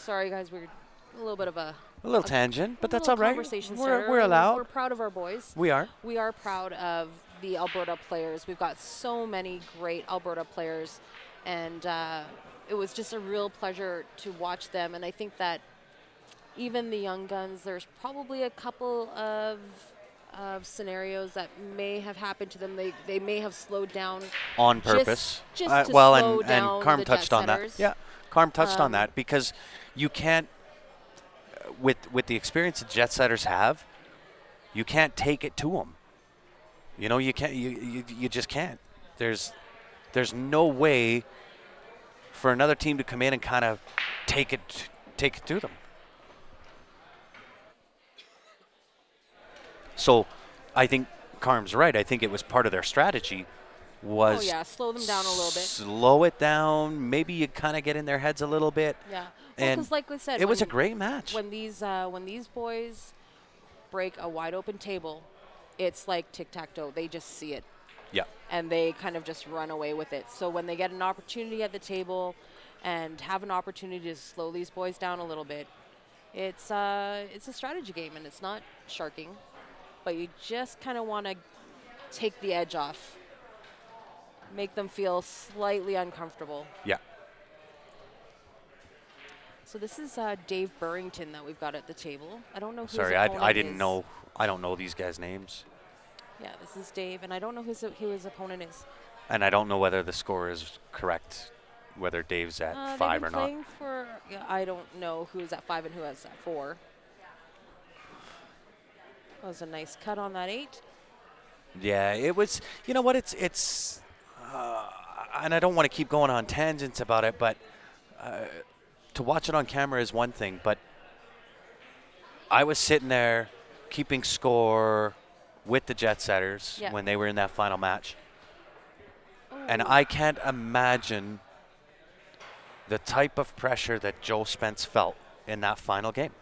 guys. We're a little bit of a little tangent, but that's all right. Conversation We're allowed. We're proud of our boys. We are. We are proud of the Alberta players. We've got so many great Alberta players, and it was just a real pleasure to watch them. And I think that even the young guns, there's probably a couple of scenarios that may have happened to them. They may have slowed down on purpose. Just to well, slow and down Carm the touched jet on that. setters. Yeah, Carm touched on that because you can't, with the experience that jet setters have, you can't take it to them. You know, you can't. You just can't. There's no way for another team to come in and kind of take it to them. So I think Carm's right. I think it was part of their strategy was slow them down a little bit. Slow it down. Maybe you kind of get in their heads a little bit. Yeah. And because like we said, it was a great match. When these boys break a wide open table, it's like tic-tac-toe. They just see it. Yeah. And they kind of just run away with it. So when they get an opportunity at the table and have an opportunity to slow these boys down a little bit, it's a strategy game, and it's not sharking. But you just kind of want to take the edge off, make them feel slightly uncomfortable. Yeah. So this is Dave Burrington that we've got at the table. I don't know who Sorry, I didn't know. I don't know these guys' names. Yeah, this is Dave, and I don't know who his opponent is. And I don't know whether the score is correct, whether Dave's at 5 or not. I don't know who's at 5 and who is at 4. That was a nice cut on that 8. Yeah, it was. You know what? It's and I don't want to keep going on tangents about it, but to watch it on camera is one thing. But I was sitting there keeping score with the jet setters when they were in that final match, and I can't imagine the type of pressure that Joe Spence felt in that final game,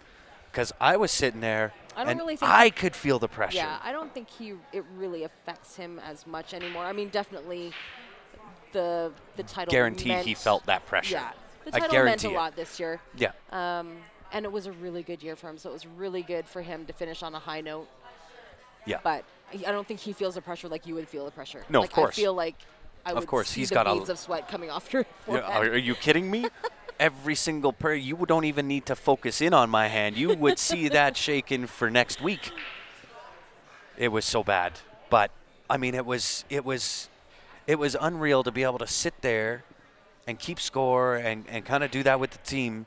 because I was sitting there. I could feel the pressure. Yeah, I don't think it really affects him as much anymore. I mean, definitely the title guaranteed he felt that pressure. Yeah, the title meant a lot this year. Yeah. And it was a really good year for him, so it was really good for him to finish on a high note. Yeah. But I don't think he feels the pressure like you would feel the pressure. No, of course. I feel like I would see the beads of sweat coming off your forehead. Yeah, are you kidding me? Every single you don't even need to focus in on my hand. You would see that shaking for next week. It was so bad. But I mean, it was unreal to be able to sit there and keep score and kind of do that with the team.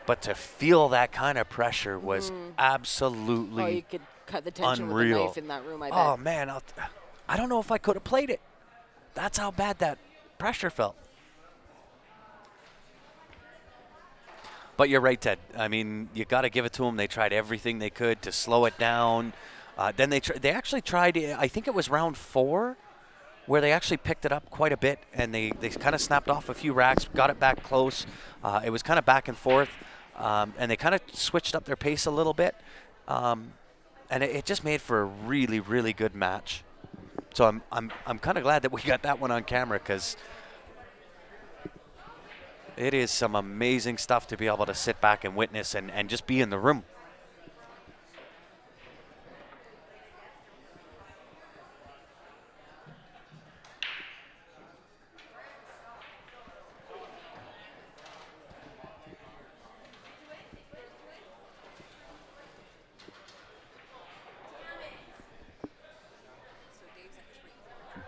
But to feel that kind of pressure was absolutely you could cut the tension unreal. With a knife in that room, I bet. Oh man, I don't know if I could have played it. That's how bad that pressure felt. But you're right, Ted. I mean, you got to give it to them. They tried everything they could to slow it down. Then they actually tried, I think it was round 4, where they actually picked it up quite a bit, and they kind of snapped off a few racks, got it back close. It was kind of back and forth, and they kind of switched up their pace a little bit. And it just made for a really, really good match. So I'm kind of glad that we got that one on camera, because it is some amazing stuff to be able to sit back and witness and just be in the room.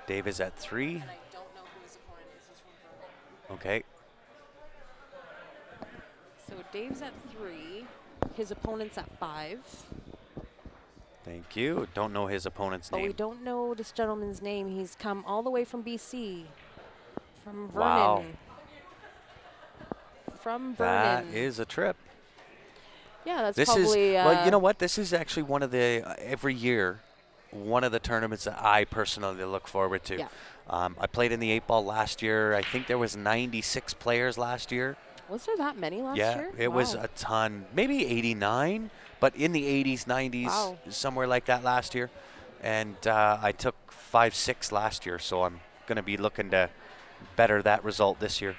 Dave is at 3. And I don't know who his opponent is. He's from Vernon. Okay. So Dave's at 3. His opponent's at 5. Thank you. Don't know his opponent's But we name. don't know this gentleman's name. He's come all the way from BC. From Vernon. Wow. From That Vernon. is a trip. Yeah, that's This probably. is, well, you know what? This is actually one of the, every year, one of the tournaments that I personally look forward to. Yeah. I played in the 8-ball last year. I think there was 96 players last year. Was there that many last Yeah, year? it was a ton. Maybe 89, but in the 80s, 90s, Wow. somewhere like that last year. And I took 5-6 last year, so I'm going to be looking to better that result this year.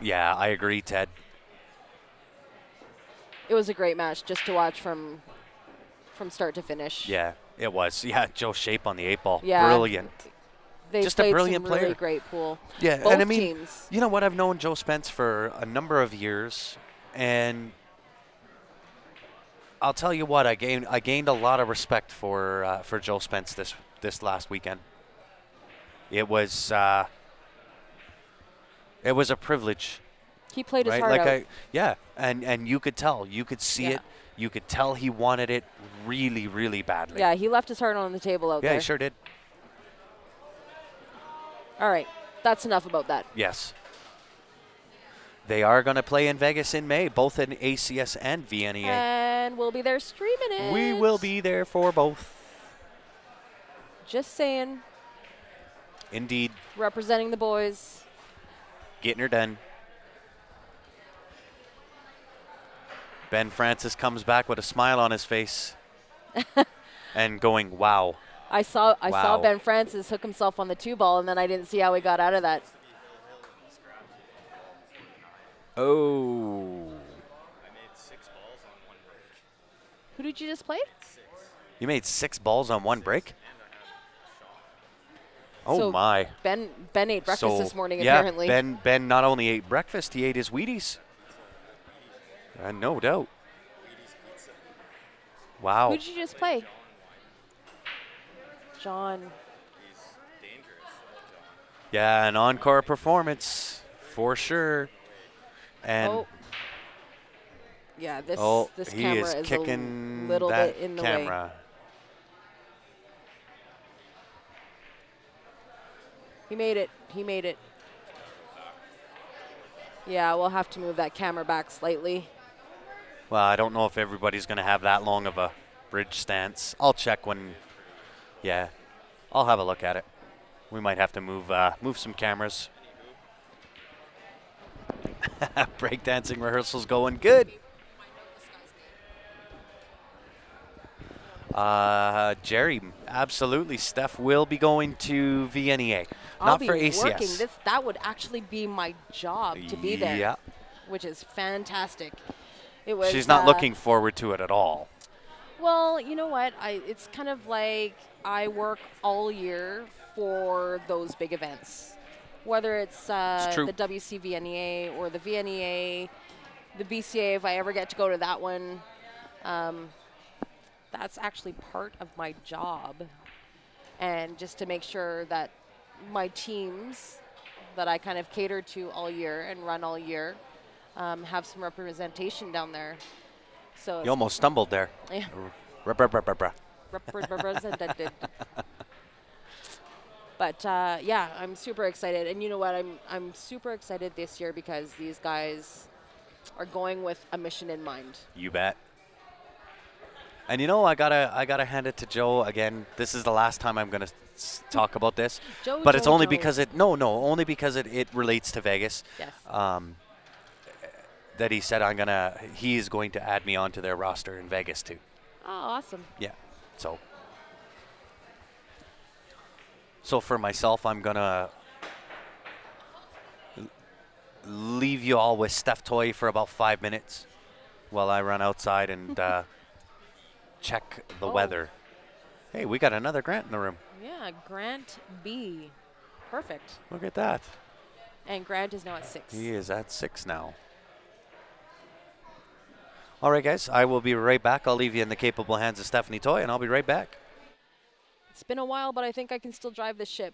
Yeah, I agree, Ted. It was a great match just to watch from start to finish. Yeah, it was. Yeah, Joe Shape on the 8-ball. Yeah. Brilliant. They Just a played brilliant some really player. great pool. Yeah, Both and I mean, teams. you know what? I've known Joe Spence for a number of years, and I'll tell you what, I gained a lot of respect for Joe Spence this last weekend. It was a privilege. He played his Right, heart out. and you could tell, you could see Yeah. it, you could tell he wanted it really, really badly. Yeah, he left his heart on the table out Yeah, there. he sure did. All right, that's enough about that. Yes. They are going to play in Vegas in May, both in ACS and VNEA. And we'll be there streaming it. We will be there for both. Just saying. Indeed, Representing the boys. getting her done. Ben Francis comes back with a smile on his face and going, wow. I saw Wow. Ben Francis hook himself on the 2-ball, and then I didn't see how he got out of that. Oh. I made 6 balls on 1 break. Who did you just play? 6. You made 6 balls on 1 break? And I had Sean. Oh, So my. Ben ate breakfast So, this morning, yeah, apparently. Ben not only ate breakfast, he ate his Wheaties. No doubt. Wheaties pizza. Wow. Who did you just play? John. He's dangerous, John. Yeah, an encore performance for sure. And Oh. Yeah, this he camera is is kicking a little that bit in the way. camera. He made it. He made it. Yeah, we'll have to move that camera back slightly. Well, I don't know if everybody's going to have that long of a bridge stance. I'll check when. Yeah, I'll have a look at it. We might have to move some cameras. Breakdancing rehearsals going good. Jerry, absolutely. Steph will be going to VNEA, I'll not be for ACS. working. That would actually be my job to be there. Yeah. Which is fantastic. It was. She's not looking forward to it at all. Well, you know what? It's kind of like I work all year for those big events, whether it's true. the WCVNEA or the VNEA, the BCA. If I ever get to go to that one, that's actually part of my job, and just to make sure that my teams that I kind of cater to all year and run all year have some representation down there. So You almost stumbled there. yeah. Represented. But yeah, I'm super excited, and you know what? I'm super excited this year because these guys are going with a mission in mind. You bet. And you know, I gotta hand it to Joe again. This is the last time I'm gonna talk about this, Joe, but it's Joe, only Joe. because only because it relates to Vegas. Yes. That he said he is going to add me onto their roster in Vegas too. Oh, awesome. Yeah. So for myself, I'm gonna leave you all with Steph Toy for about 5 minutes while I run outside and check the Oh. weather. Hey, we got another Grant in the room. Yeah, Grant B. Perfect. Look at that. And Grant is now at 6. He is at 6 now. All right, guys, I will be right back. I'll leave you in the capable hands of Stephanie Toy, and I'll be right back. It's been a while, but I think I can still drive this ship.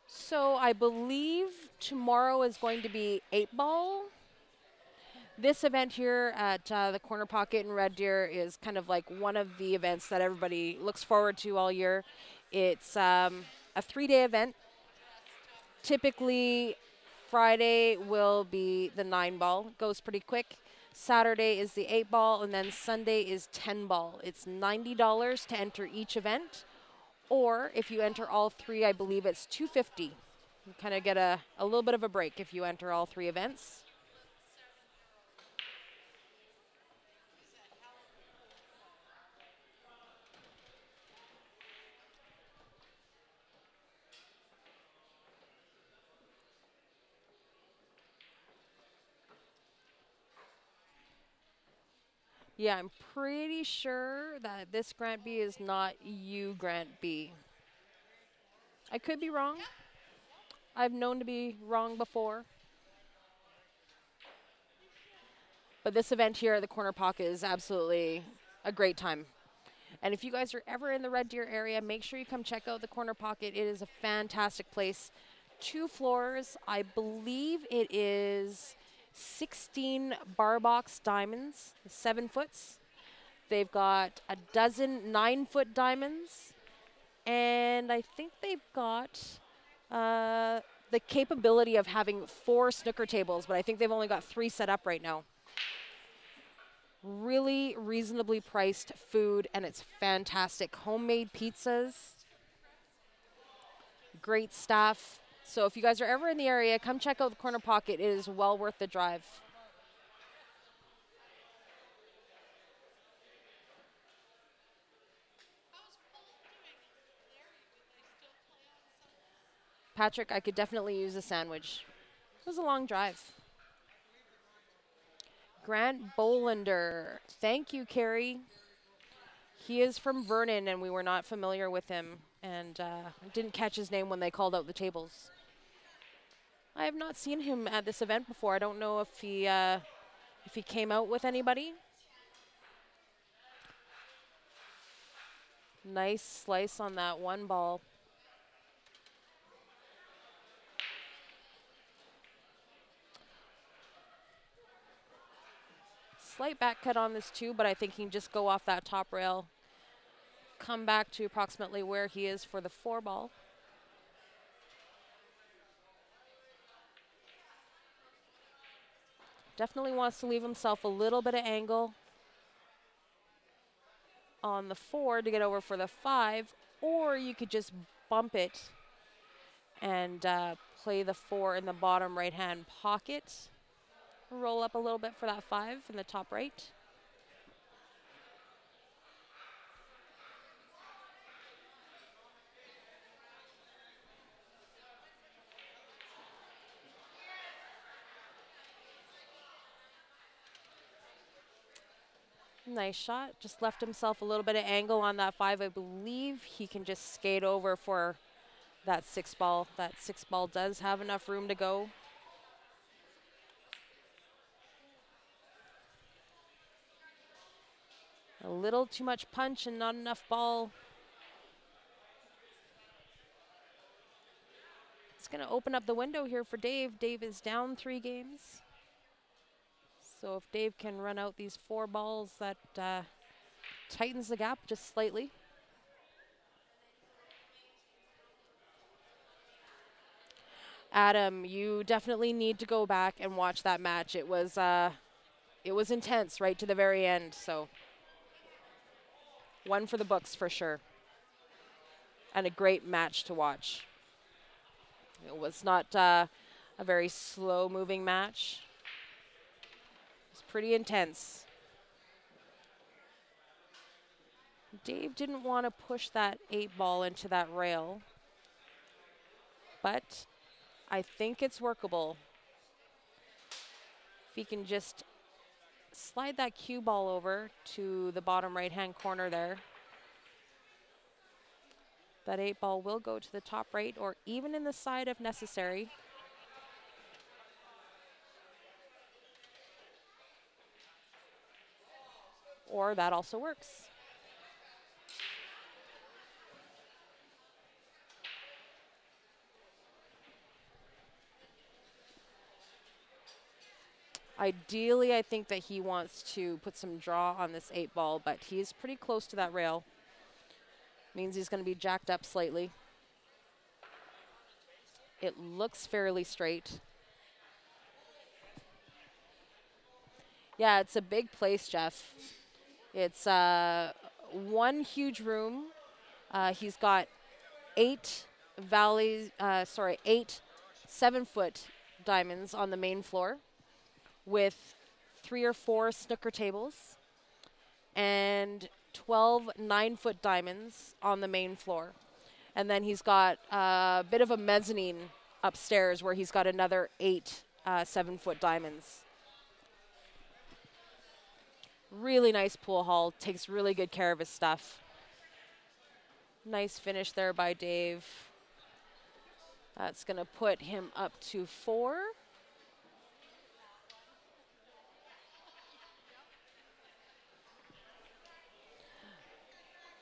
So I believe tomorrow is going to be 8-ball. This event here at the Corner Pocket in Red Deer is kind of like one of the events that everybody looks forward to all year. It's a 3-day event. Typically, Friday will be the 9-ball. It goes pretty quick. Saturday is the 8-ball, and then Sunday is 10-ball. It's $90 to enter each event. Or if you enter all 3, I believe it's $250. You kind of get a little bit of a break if you enter all 3 events. Yeah, I'm pretty sure that this Grant B is not you Grant B. I could be wrong. I've known to be wrong before. But this event here at the Corner Pocket is absolutely a great time. And if you guys are ever in the Red Deer area, make sure you come check out the Corner Pocket. It is a fantastic place. 2 floors. I believe it is 16 bar box diamonds, 7 foots. They've got a dozen 9-foot diamonds. And I think they've got the capability of having 4 snooker tables, but I think they've only got 3 set up right now. Really reasonably priced food, and it's fantastic. Homemade pizzas, great staff. So if you guys are ever in the area, come check out the Corner Pocket. It is well worth the drive. Patrick, I could definitely use a sandwich. It was a long drive. Grant Bolander. Thank you, Carrie. He is from Vernon, and we were not familiar with him, and didn't catch his name when they called out the tables. I have not seen him at this event before. I don't know if he came out with anybody. Nice slice on that 1 ball. Slight back cut on this too, but I think he can just go off that top rail, come back to approximately where he is for the 4-ball. Definitely wants to leave himself a little bit of angle on the 4 to get over for the 5, or you could just bump it and play the 4 in the bottom right-hand pocket. Roll up a little bit for that 5 in the top right. Nice shot. Just left himself a little bit of angle on that 5. I believe he can just skate over for that 6-ball. That 6-ball does have enough room to go. A little too much punch and not enough ball. It's going to open up the window here for Dave. Dave is down 3 games. So if Dave can run out these 4 balls, that tightens the gap just slightly. Adam, you definitely need to go back and watch that match. It was intense right to the very end. So one for the books for sure. And a great match to watch. It was not a very slow-moving match. It was pretty intense. Dave didn't want to push that 8-ball into that rail, but I think it's workable. If he can just slide that cue ball over to the bottom right-hand corner there. That 8 ball will go to the top right or even in the side if necessary. Or that also works. Ideally, I think that he wants to put some draw on this 8 ball, but he's pretty close to that rail. Means he's going to be jacked up slightly. It looks fairly straight. Yeah, it's a big place, Jeff. It's one huge room. He's got 8 7-foot diamonds on the main floor with 3 or 4 snooker tables and 12 9-foot diamonds on the main floor. And then he's got a bit of a mezzanine upstairs where he's got another 8 7-foot diamonds. Really nice pool hall. Takes really good care of his stuff. Nice finish there by Dave. That's going to put him up to 4.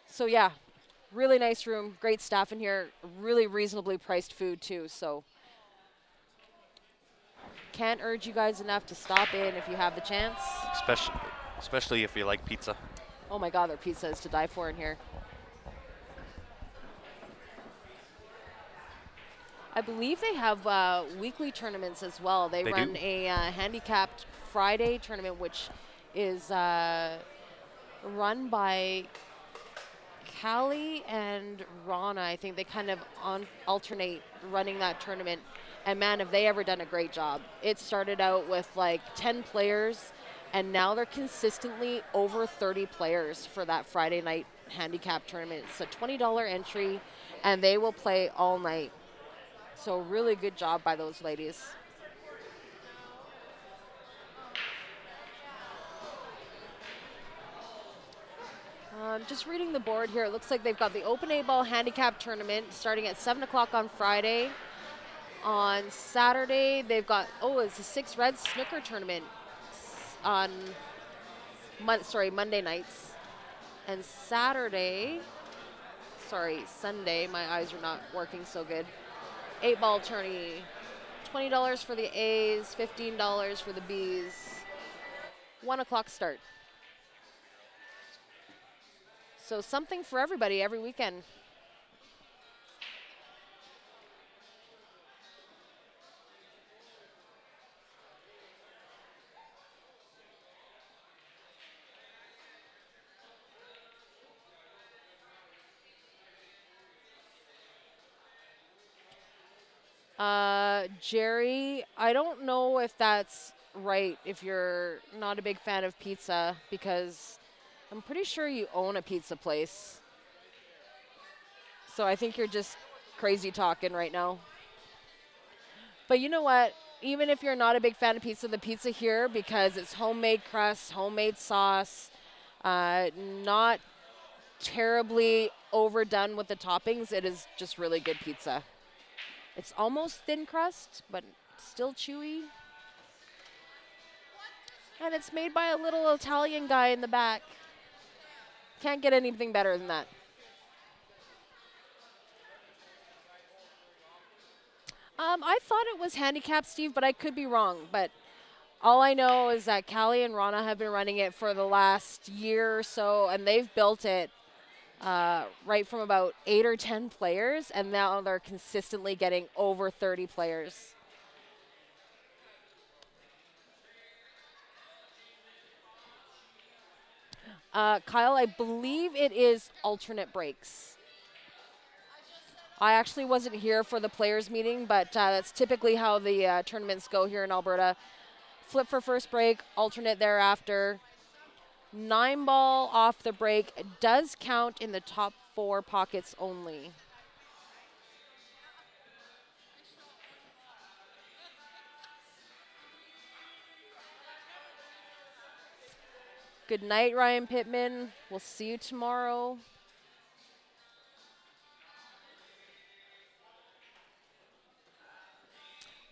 So yeah, really nice room, great staff in here, really reasonably priced food too. So can't urge you guys enough to stop in if you have the chance. Especially if you like pizza. Oh my God, their pizza is to die for in here. I believe they have weekly tournaments as well. They run do. a handicapped Friday tournament, which is run by Callie and Rana. I think they kind of alternate running that tournament. And man, have they ever done a great job. It started out with like 10 players, and now they're consistently over 30 players for that Friday night handicap tournament. It's a $20 entry, and they will play all night. So really good job by those ladies. Just reading the board here, it looks like they've got the Open 8-Ball Handicap Tournament starting at 7 o'clock on Friday. On Saturday, they've got, it's a 6 Red Snooker Tournament on Monday nights. And Sunday, my eyes are not working so good. 8-ball tourney, $20 for the A's, $15 for the B's. 1 o'clock start. So something for everybody every weekend. Jerry, I don't know if that's right if you're not a big fan of pizza, because I'm pretty sure you own a pizza place. So I think you're just crazy talking right now. But you know what? Even if you're not a big fan of pizza, the pizza here, because it's homemade crust, homemade sauce, not terribly overdone with the toppings, it is just really good pizza. It's almost thin crust, but still chewy. And it's made by a little Italian guy in the back. Can't get anything better than that. I thought it was handicapped, Steve, but I could be wrong. But all I know is that Callie and Rana have been running it for the last year or so, and they've built it right from about 8 or 10 players, and now they're consistently getting over 30 players. Kyle, I believe it is alternate breaks. I actually wasn't here for the players meeting, but that's typically how the tournaments go here in Alberta. Flip for first break, alternate thereafter. 9-ball off the break does count in the top 4 pockets only. Good night, Ryan Pittman. We'll see you tomorrow.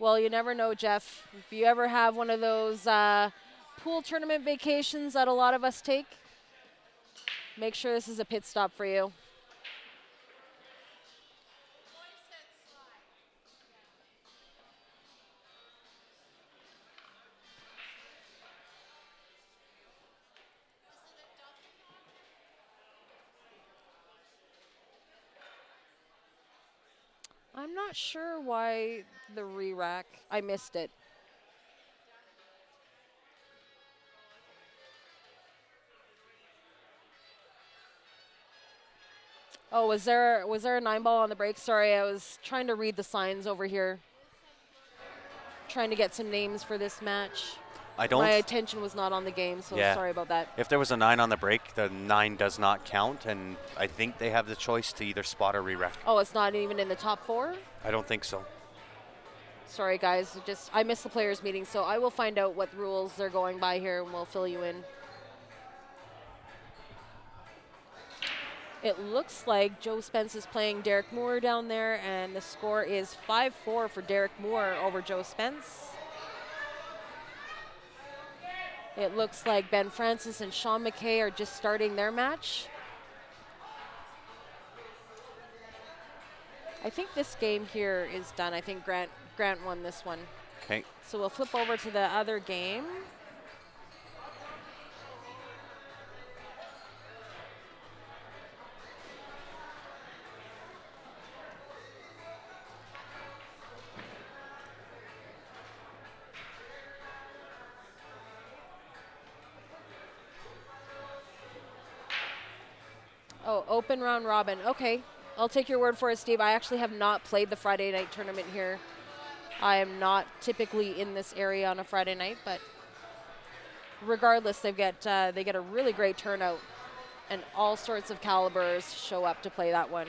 Well, you never know, Jeff. If you ever have one of those pool tournament vacations that a lot of us take, make sure this is a pit stop for you. I'm not sure why the re-rack, I missed it. Oh, was there a 9-ball on the break? Sorry, I was trying to read the signs over here. Trying to get some names for this match. I don't. My attention was not on the game, so sorry about that. If there was a 9 on the break, the 9 does not count, and I think they have the choice to either spot or re-rack. Oh, it's not even in the top 4? I don't think so. Sorry, guys. I missed the players' meeting, so I will find out what rules they're going by here, and we'll fill you in. It looks like Joe Spence is playing Derek Moore down there, and the score is 5-4 for Derek Moore over Joe Spence. It looks like Ben Francis and Sean McKay are just starting their match. I think this game here is done. I think Grant won this one. Okay. So we'll flip over to the other game. Oh, open round robin. Okay, I'll take your word for it, Steve. I actually have not played the Friday night tournament here. I am not typically in this area on a Friday night, but regardless, they get a really great turnout, and all sorts of calibers show up to play that one.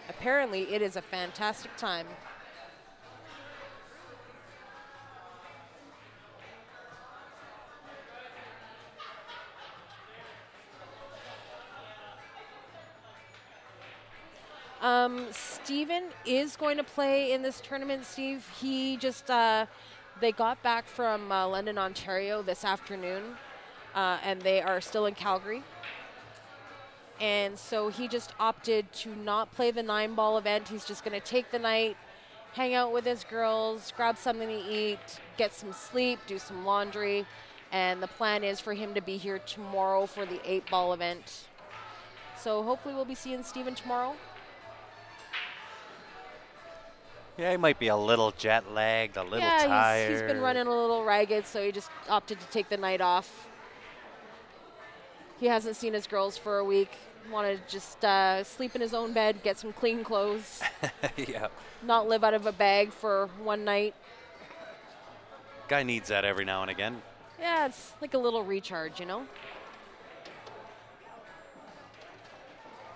Apparently, it is a fantastic time. Steven is going to play in this tournament, Steve. He just, they got back from London, Ontario this afternoon, and they are still in Calgary. And so he just opted to not play the 9-ball event. He's just going to take the night, hang out with his girls, grab something to eat, get some sleep, do some laundry. And the plan is for him to be here tomorrow for the 8-ball event. So hopefully we'll be seeing Steven tomorrow. Yeah, he might be a little jet lagged, a little tired. He's been running a little ragged, so he just opted to take the night off. He hasn't seen his girls for a week. Wanted to just sleep in his own bed, get some clean clothes. Yeah. Not live out of a bag for one night. Guy needs that every now and again. Yeah, it's like a little recharge, you know?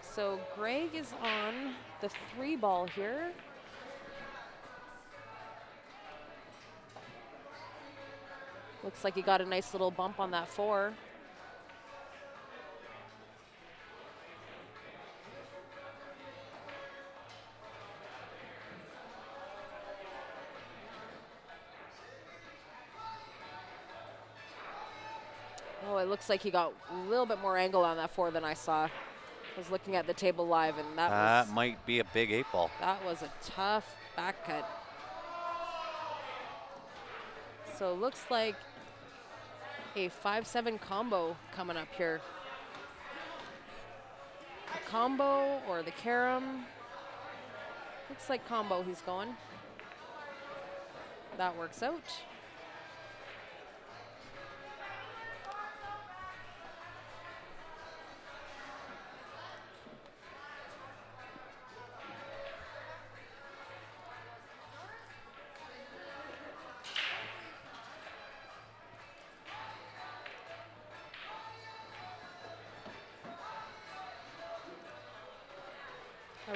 So Greg is on the 3-ball here. Looks like he got a nice little bump on that 4. Oh, it looks like he got a little bit more angle on that 4 than I saw. I was looking at the table live, and that might be a big 8-ball. That was a tough back cut. So it looks like a 5-7 combo coming up here. The combo or the carom. Looks like combo he's going. That works out.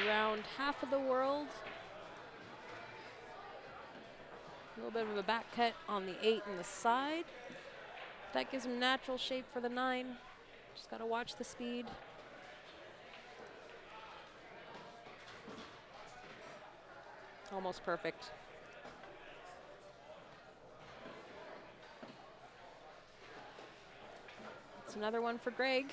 Around half of the world. A little bit of a back cut on the 8 and the side. That gives him natural shape for the 9. Just got to watch the speed. Almost perfect. It's another one for Greg.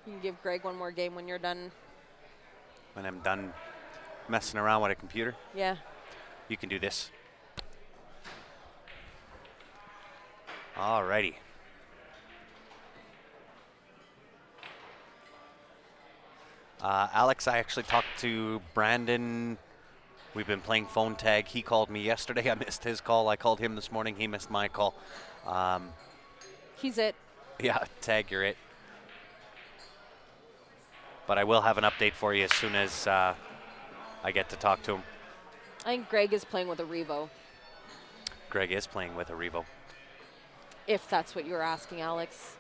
You can give Greg one more game when you're done. When I'm done messing around with a computer, Yeah. you can do this. Alrighty. Alex, I actually talked to Brandon. We've been playing phone tag. He called me yesterday. I missed his call. I called him this morning. He missed my call. He's it. Yeah, tag, you're it. But I will have an update for you as soon as I get to talk to him. I think Greg is playing with a Revo, Greg is playing with a Revo. if that's what you were asking, Alex.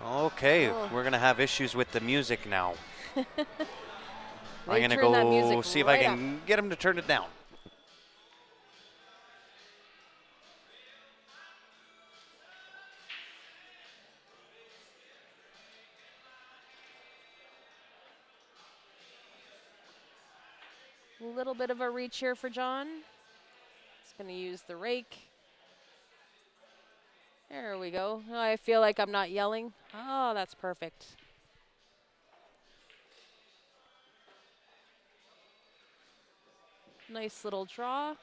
Okay, Oh. we're going to have issues with the music now. I'm They going to turned that go music see if right I can get him to turn it down. A little bit of a reach here for John. He's going to use the rake. There we go. Oh, I feel like I'm not yelling. Oh, that's perfect. Nice little draw.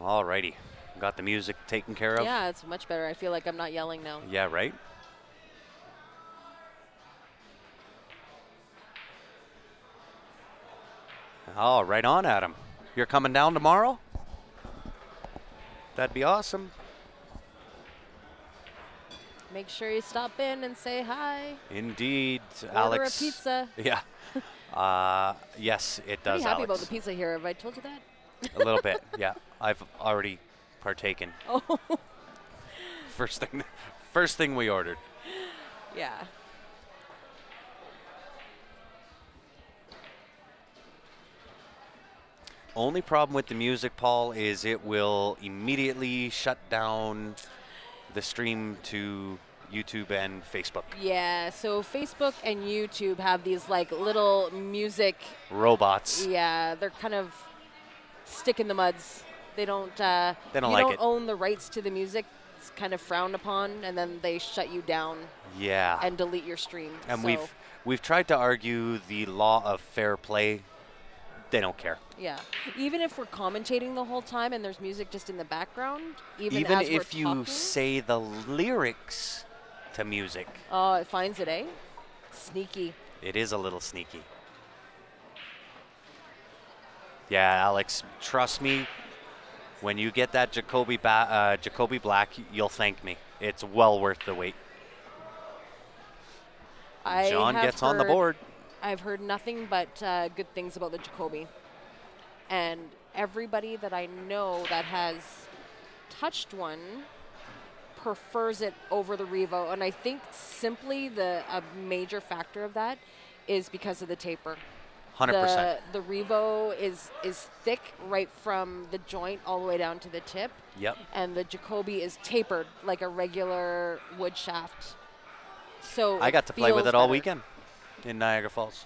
Alrighty, got the music taken care of. Yeah, it's much better. I feel like I'm not yelling now. Yeah, right? Oh, right on, Adam. You're coming down tomorrow? That'd be awesome. Make sure you stop in and say hi. Indeed, Order Alex. a pizza. Yeah. Yes, it does, Pretty happy Alex. about the pizza here. Have I told you that? A little bit, yeah. I've already partaken. Oh, First thing we ordered. yeah. Only problem with the music, Paul, is it will immediately shut down the stream to YouTube and Facebook. Yeah, so Facebook and YouTube have these like little music. Robots. Yeah, they're kind of stick in the muds. They don't. They don't you like don't it. own the rights to the music. It's kind of frowned upon, and then they shut you down Yeah. and delete your stream. And so, we've tried to argue the law of fair play. They don't care. yeah, even if we're commentating the whole time and there's music just in the background, even as if we're you talking, say the lyrics to music, oh, it finds it, eh? Sneaky. it is a little sneaky. Yeah, Alex, trust me. When you get that Jacoby Black, you'll thank me. It's well worth the wait. John gets on the board. I've heard nothing but good things about the Jacoby. And everybody that I know that has touched one prefers it over the Revo. And I think simply a major factor of that is because of the taper. 100%. The Revo is thick right from the joint all the way down to the tip. Yep. And the Jacoby is tapered like a regular wood shaft. So I got to play with feels it all better. weekend in Niagara Falls.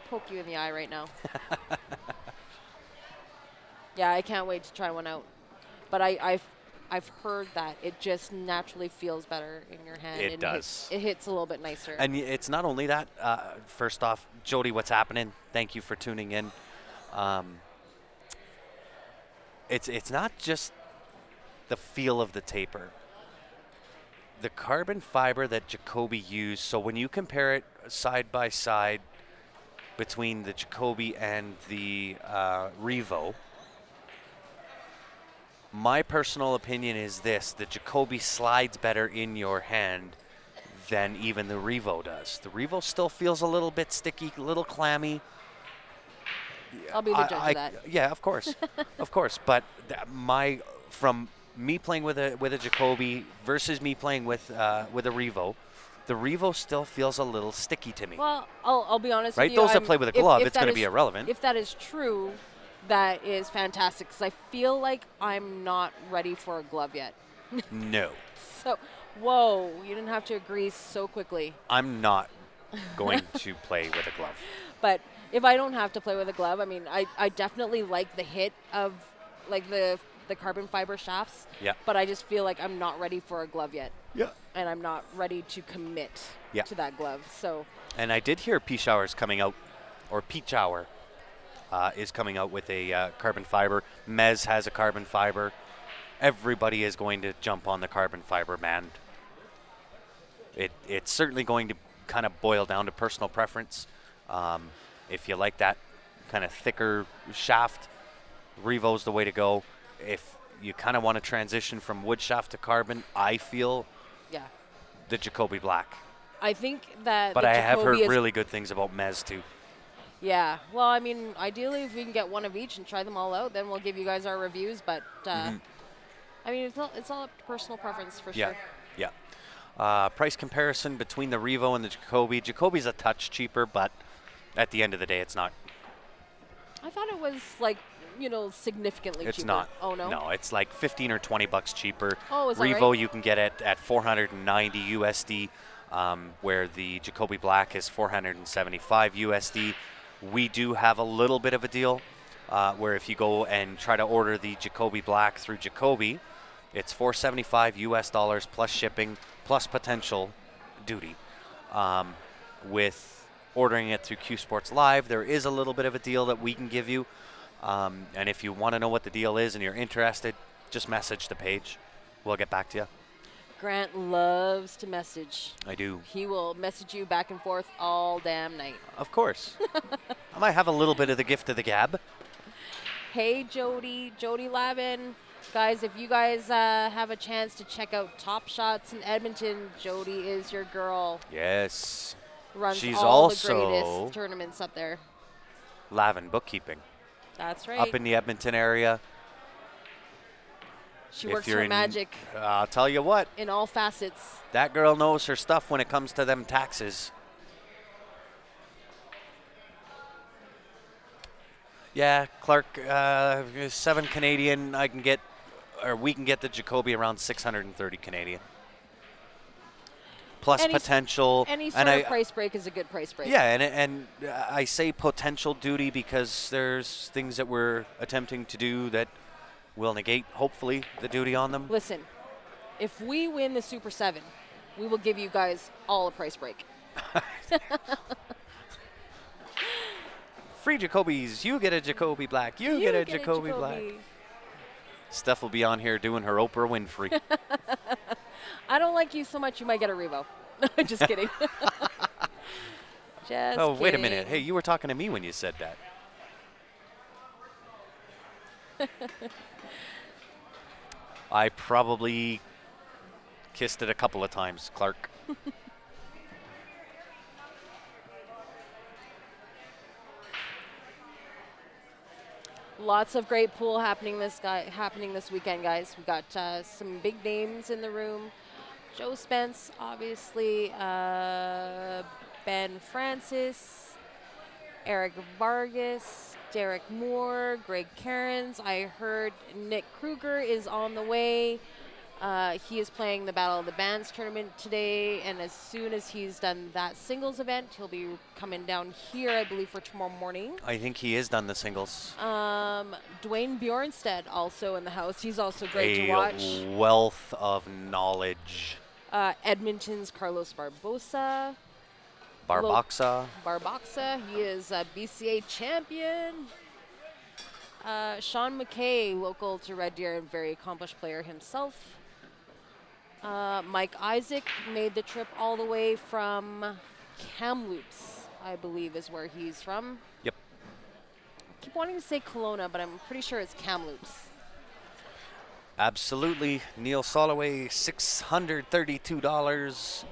Poke you in the eye right now. Yeah, I can't wait to try one out. But I've heard that it just naturally feels better in your hand. It and does. It hits a little bit nicer. And it's not only that. First off, Jody, what's happening? Thank you for tuning in. It's not just the feel of the taper. The carbon fiber that Jacoby used, so when you compare it side by side between the Jacoby and the Revo, my personal opinion is this: the Jacoby slides better in your hand than even the Revo does. The Revo still feels a little bit sticky, a little clammy. I'll be the judge of that. Yeah, of course, of course. But from me playing with a Jacoby versus me playing with a Revo, the Revo still feels a little sticky to me. Well, I'll be honest Right? with you. Those that play with a glove, it's going to be irrelevant. If that is true, that is fantastic because I feel like I'm not ready for a glove yet. No. So, whoa, you didn't have to agree so quickly. I'm not going to play with a glove. But if I don't have to play with a glove, I mean, I definitely like the hit of like the carbon fiber shafts. Yeah. But I just feel like I'm not ready for a glove yet. Yeah. And I'm not ready to commit to that glove. So. And I did hear Peach Hour is coming out, or Peach Hour is coming out with a carbon fiber. Mez has a carbon fiber. Everybody is going to jump on the carbon fiber band. It's certainly going to kind of boil down to personal preference. If you like that kind of thicker shaft, Revo's the way to go. If you kind of want to transition from wood shaft to carbon, I feel the Jacoby Black. I think that. But I have heard really good things about Mez too. Yeah. Well, I mean, ideally, if we can get one of each and try them all out, then we'll give you guys our reviews. But I mean, it's all up to personal preference for sure. Yeah. Price comparison between the Revo and the Jacoby. Jacoby's a touch cheaper, but at the end of the day, it's not. I thought it was like, significantly it's cheaper. Not. Oh, no? No, it's like 15 or 20 bucks cheaper. Oh, is that Revo right? You can get it at 490 USD, where the Jacoby Black is 475 USD. We do have a little bit of a deal where if you go and try to order the Jacoby Black through Jacoby, it's $475 US dollars plus shipping plus potential duty. With ordering it through Q Sports Live, there is a little bit of a deal that we can give you. And if you want to know what the deal is and you're interested, just message the page. We'll get back to you. Grant loves to message. I do. He will message you back and forth all damn night. Of course. I might have a little bit of the gift of the gab. Hey, Jody Lavin. Guys, if you guys have a chance to check out Top Shots in Edmonton, Jody is your girl. Yes. Runs She's all also the greatest tournaments up there. Lavin Bookkeeping. That's right. Up in the Edmonton area. She works her magic. I'll tell you what. In all facets. That girl knows her stuff when it comes to them taxes. Yeah, Clark, 7 Canadian, we can get the Jacoby around 630 Canadian. Plus potential. Any sort of price break is a good price break. Yeah, and I say potential duty because there's things that we're attempting to do that will negate, hopefully, the duty on them. Listen, if we win the Super 7, we will give you guys all a price break. Free Jacobys. You get a Jacoby Black. You get a Jacoby Black. Steph will be on here doing her Oprah Winfrey. I don't like you so much, you might get a Revo. Just kidding. Just oh, wait a kidding. minute. Hey, you were talking to me when you said that. I probably kissed it a couple of times, Clark. Lots of great pool happening this weekend, guys. We got some big names in the room. Joe Spence, obviously, Ben Francis, Eric Vargas, Derek Moore, Greg Cairns. I heard Nick Kruger is on the way. He is playing the Battle of the Bands tournament today, and as soon as he's done that singles event, he'll be coming down here, I believe, for tomorrow morning. I think he is done the singles. Dwayne Bjornstead also in the house. He's also great to watch. A wealth of knowledge. Edmonton's Carlos Barbosa. Barboxa. He is a BCA champion. Sean McKay, local to Red Deer and very accomplished player himself. Mike Isaac made the trip all the way from Kamloops, I believe is where he's from. Yep. I keep wanting to say Kelowna, but I'm pretty sure it's Kamloops. Absolutely. Neil Soloway, $632.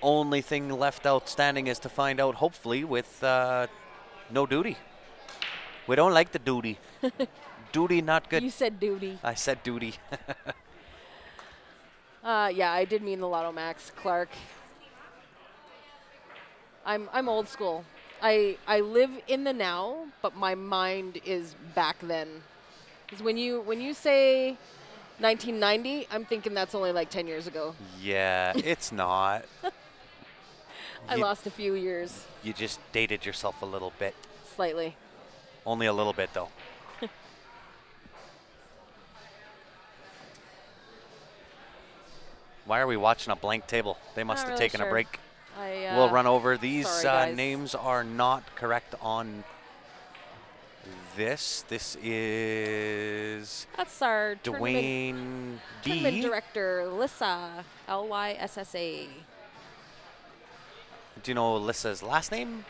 only thing left outstanding is to find out, hopefully, with no duty. We don't like the duty. Duty not good. You said duty. I said duty. Yeah, I did mean the Lotto Max, Clark. I'm old school. I live in the now, but my mind is back then. Because when you say 1990, I'm thinking that's only like 10 years ago. Yeah, it's not. I lost a few years. You just dated yourself a little bit. Slightly. Only a little bit, though. Why are we watching a blank table? They must have really taken a sure. break. I, We'll run over. These sorry, guys. names are not correct on this. This is That's our Dwayne tournament B. director, Lyssa, Lyssa. Do you know Alyssa's last name?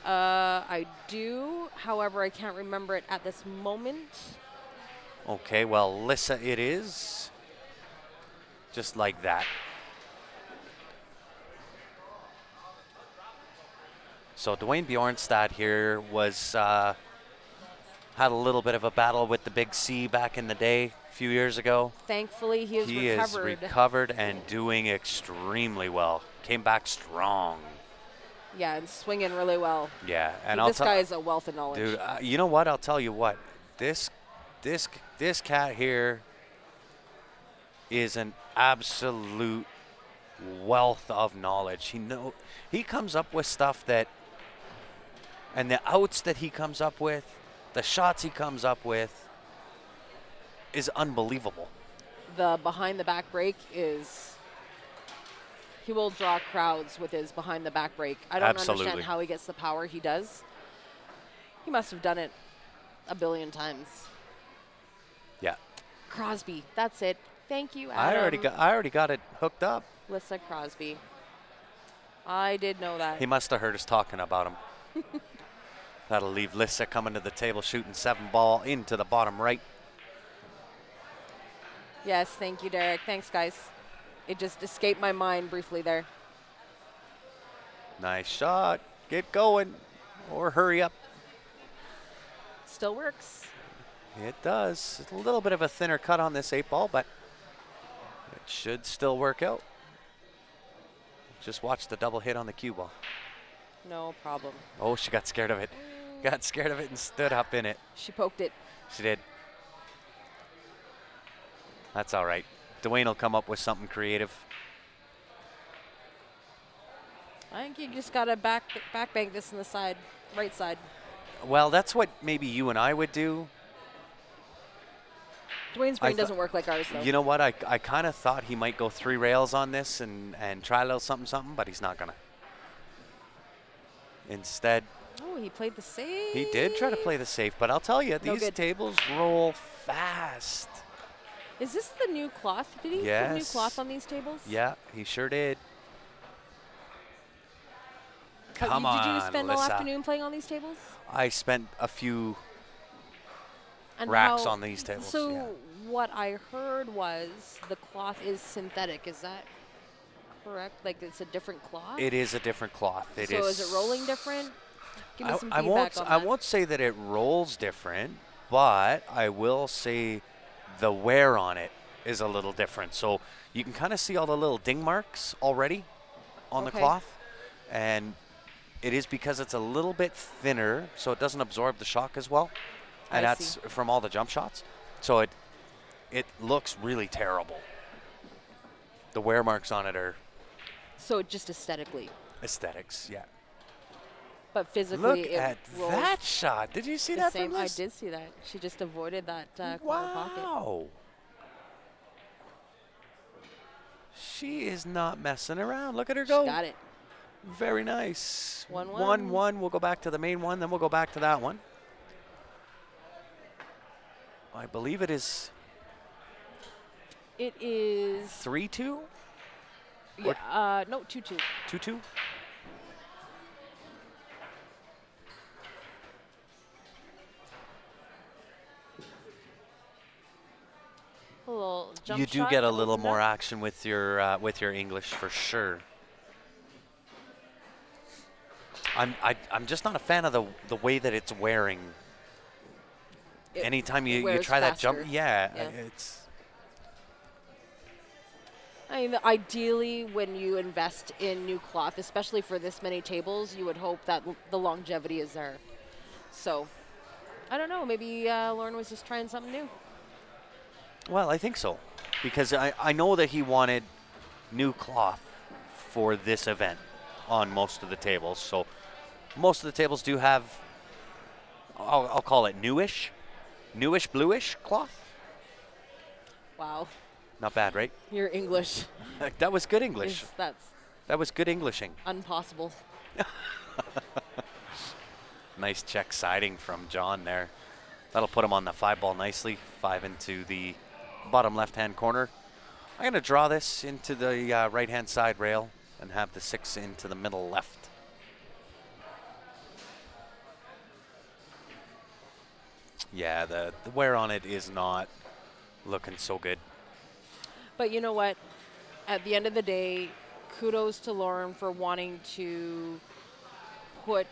I do. However, I can't remember it at this moment. Okay, well, Lyssa it is. Just like that. So Dwayne Bjornstad here was had a little bit of a battle with the big C back in the day, a few years ago. Thankfully, he is recovered. Is recovered and doing extremely well. Came back strong. Yeah, and swinging really well. Yeah, and this guy is a wealth of knowledge. Dude, you know what? I'll tell you what. This cat here is an absolute wealth of knowledge. He comes up with stuff that, and the outs that he comes up with, the shots he comes up with, is unbelievable. The behind the back break is, he will draw crowds with his behind the back break. I don't understand how he gets the power he does. He must have done it a billion times. Yeah. Crosby, that's it. Thank you, Adam. I already got it hooked up. Lyssa Crosby. I did know that. He must have heard us talking about him. That'll leave Lyssa coming to the table, shooting 7-ball into the bottom right. Yes, thank you, Derek. Thanks, guys. It just escaped my mind briefly there. Nice shot. Get going or hurry up. Still works. It does. It's a little bit of a thinner cut on this 8-ball, but it should still work out. Just watch the double hit on the cue ball. No problem. Oh, she got scared of it. Got scared of it and stood up in it. She poked it. She did. That's all right. Dwayne will come up with something creative. I think you just got to back bank this in the side, right side. Well, that's what maybe you and I would do. Dwayne's brain doesn't work like ours, though. You know what? I kind of thought he might go 3 rails on this and try a little something, but he's not going to. Instead. Oh, he played the safe. He did try to play the safe, but I'll tell you, these tables roll fast. Is this the new cloth? Did he put new cloth on these tables? Yeah, he sure did. Come on, Did you spend all Lyssa. afternoon playing on these tables? I spent a few racks on these tables. So what I heard was the cloth is synthetic. Is that correct? Like it's a different cloth? It is a different cloth. So is it rolling different? Give me some feedback on that. I won't say that it rolls different, but I will say the wear on it is a little different. So you can kind of see all the little ding marks already on the cloth. And it is because it's a little bit thinner, so it doesn't absorb the shock as well. And that's from all the jump shots. So it looks really terrible. The wear marks on it are... So just aesthetically? Aesthetics, yeah. But physically, look at that shot. Did you see that from I did see that. She just avoided that corner pocket. Wow. She is not messing around. Look at her go. She got it. Very nice. 1-1. 1-1. We'll go back to the main one, then we'll go back to that one. I believe it is. It is 3-2? Yeah. No, 2-2. 2-2? A little jump you do shot get a to little open more up. action with your English for sure. I'm just not a fan of the way that it's wearing. Anytime you wears try that faster. jump, yeah, Yeah. it's I mean, ideally, when you invest in new cloth, especially for this many tables, you would hope that the longevity is there. So, I don't know. Maybe Lauren was just trying something new. well, I think so, because I know that he wanted new cloth for this event on most of the tables. So most of the tables do have, I'll call it newish, bluish cloth. Wow, Not bad, right? your English That was good English. that's That was good Englishing. impossible. Nice check siding from John there. That'll put him on the 5 ball nicely. 5 into the bottom left-hand corner. I'm going to draw this into the right-hand side rail and have the 6 into the middle left. Yeah, the wear on it is not looking so good. But you know what? At the end of the day, kudos to Lauren for wanting to put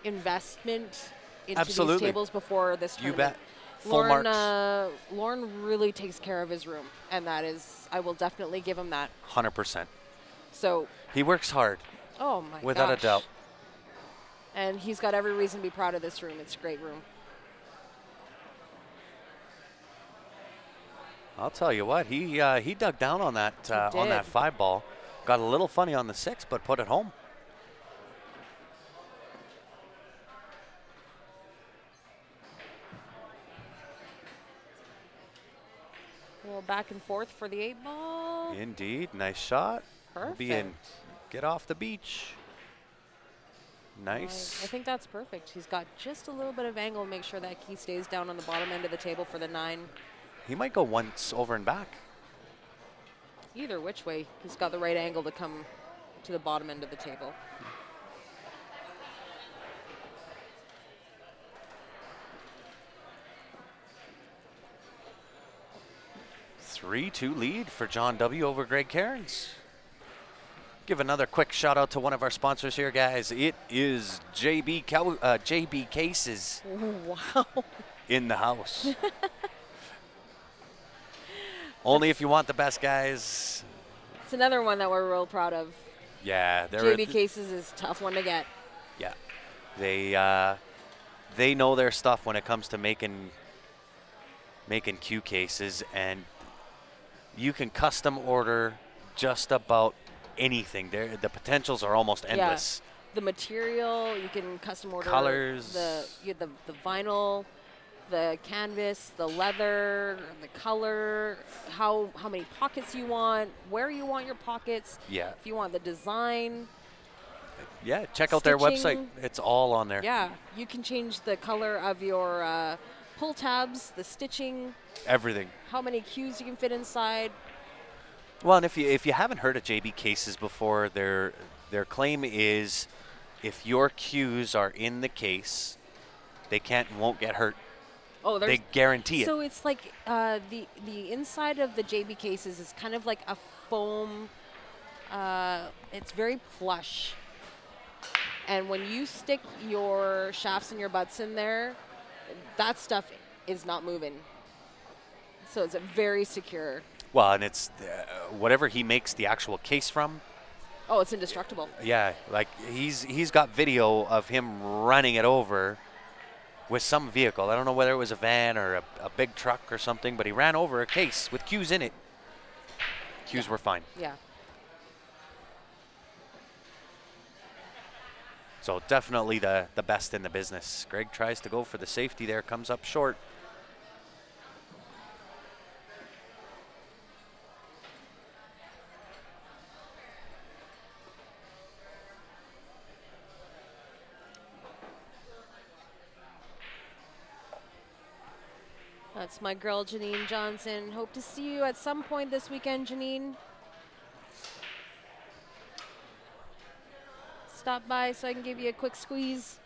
investment into Absolutely. these tables before this You tournament. bet. Full Lauren, marks. Lauren really takes care of his room, and that is, I will definitely give him that. 100%. So, He works hard, oh my without a gosh. doubt. And he's got every reason to be proud of this room. It's a great room. I'll tell you what, he dug down on that did. 5 ball. Got a little funny on the 6, but put it home. A little back and forth for the 8 ball. Indeed, nice shot. Perfect. Be in. Get off the beach. Nice. I think that's perfect. He's got just a little bit of angle to make sure that he stays down on the bottom end of the table for the 9. He might go once over and back. Either which way, he's got the right angle to come to the bottom end of the table. Three, 2 lead for John W. over Greg Cairns. Give another quick shout out to one of our sponsors here, guys. It is JB Cases Wow. in the house. Only if you want the best, guys. It's another one that we're real proud of. Yeah, they're JB Cases is a tough one to get. Yeah, they know their stuff when it comes to making cue cases, and you can custom order just about anything. The potentials are almost endless. Yeah. The material, you can custom order Colors. the vinyl, the canvas, the leather, the color, how many pockets you want, where you want your pockets. Yeah. If you want the design. Yeah, check out their website. Stitching. It's all on there. Yeah, you can change the color of your pull tabs, the stitching, Everything. how many cues you can fit inside. Well, and if you haven't heard of JB Cases before, their claim is if your cues are in the case, they can't and won't get hurt. Oh, They guarantee it. So it's like the inside of the JB Cases is kind of like a foam. It's very plush. And when you stick your shafts and your butts in there, that stuff is not moving. So it's very secure. Well, and it's whatever he makes the actual case from. Oh, it's indestructible. Yeah, like he's got video of him running it over with some vehicle. I don't know whether it was a van or a big truck or something, but he ran over a case with cues in it. Cues were fine. Yeah. So definitely the best in the business. Greg tries to go for the safety there, comes up short. That's my girl, Janine Johnson. Hope to see you at some point this weekend, Janine. Stop by so I can give you a quick squeeze.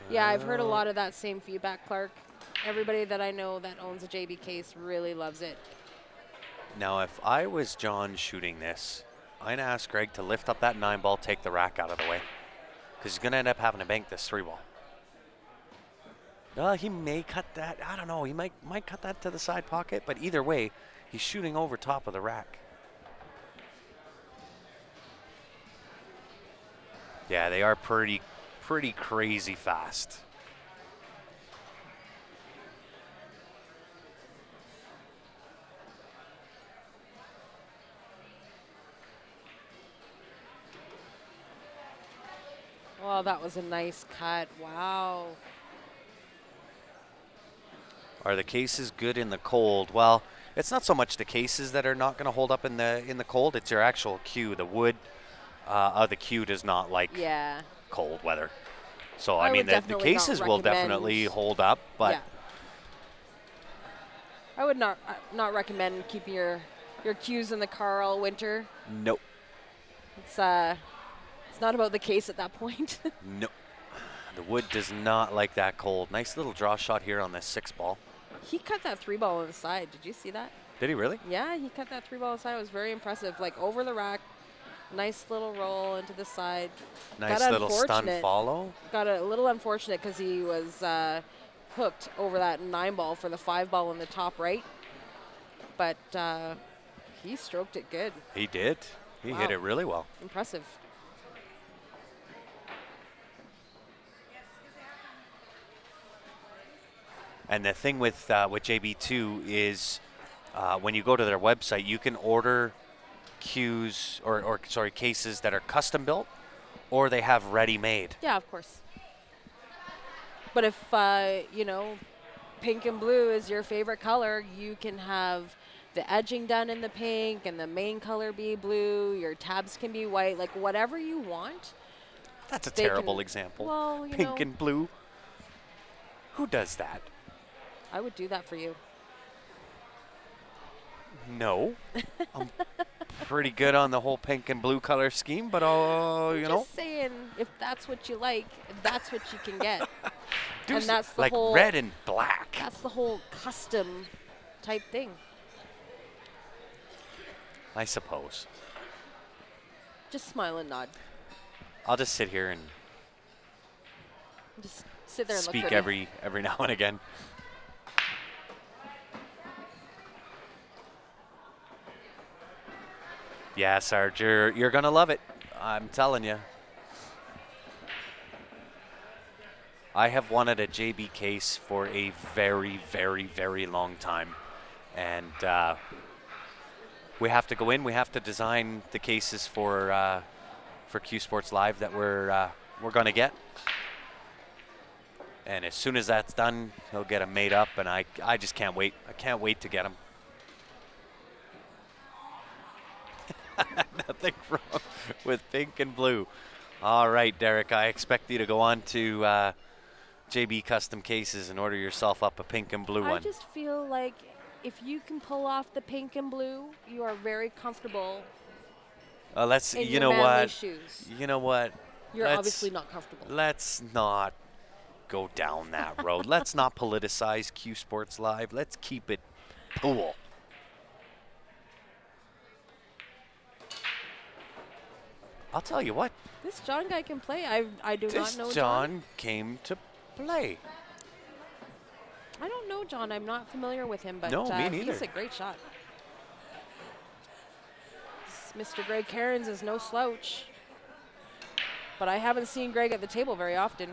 Yeah, I've heard a lot of that same feedback, Clark. Everybody that I know that owns a JB case really loves it. Now, if I was John shooting this, I'd ask Greg to lift up that 9-ball, take the rack out of the way, because he's going to end up having to bank this 3-ball. He may cut that. I don't know. He might cut that to the side pocket, but either way, he's shooting over top of the rack. Yeah, they are pretty crazy fast. Oh, that was a nice cut. Wow. Are the cases good in the cold? Well, it's not so much the cases that are not going to hold up in the cold. It's your actual cue. The wood of the cue does not like cold weather. So I mean, the cases will definitely hold up, but yeah. I would not recommend keeping your cues in the car all winter. Nope. It's not about the case at that point. Nope. The wood does not like that cold. Nice little draw shot here on this 6-ball. He cut that 3-ball on the side. Did you see that? Did he really? Yeah, he cut that 3-ball on the side. It was very impressive. Like over the rack, nice little roll into the side. Nice little stun follow. Got a little unfortunate because he was hooked over that 9-ball for the 5-ball in the top right. But he stroked it good. He did. He hit it really well. Impressive. And the thing with JB2 is when you go to their website, you can order cues or cases that are custom built, or they have ready made. Yeah, of course. But if you know, pink and blue is your favorite color, you can have the edging done in the pink and the main color be blue. Your tabs can be white, like whatever you want. That's a terrible example. Well, you pink know, and blue. Who does that? I would do that for you. No. I'm pretty good on the whole pink and blue color scheme, but you know. Just saying, if that's what you like, that's what you can get. And that's the like whole red and black. That's the whole custom type thing. I suppose. Just smile and nod. I'll just sit here and just sit there and speak look every now and again. Yeah, Sarge, you're gonna love it. I'm telling you. I have wanted a JB case for a very, very, very long time, and we have to go in. We have to design the cases for Q Sports Live that we're gonna get. And as soon as that's done, he'll get them made up, and I just can't wait. I can't wait to get them. Nothing wrong with pink and blue. All right, Derek, I expect you to go on to JB Custom Cases and order yourself up a pink and blue one. I just feel like if you can pull off the pink and blue, you are very comfortable. You know what? Shoes. You know what? You're obviously not comfortable. Let's not go down that road. Let's not politicize Q Sports Live. Let's keep it cool. I'll tell you what. This John guy can play. I do not know John. This John came to play. I don't know John. I'm not familiar with him, but no, me neither. He's a great shot. Mr. Greg Cairns is no slouch. But I haven't seen Greg at the table very often.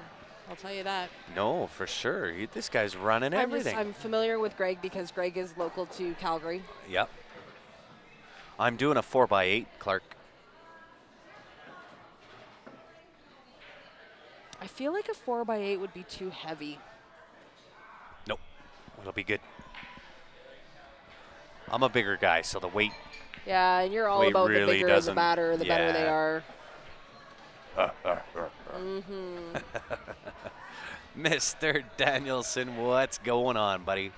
I'll tell you that. No, for sure. This guy's running everything. I'm familiar with Greg because Greg is local to Calgary. Yep. I'm doing a 4x8, Clark. I feel like a 4x8 would be too heavy. Nope. It'll be good. I'm a bigger guy, so the weight. Yeah, and you're all about really the bigger and the badder, the better they are. Mr. Danielson, what's going on, buddy?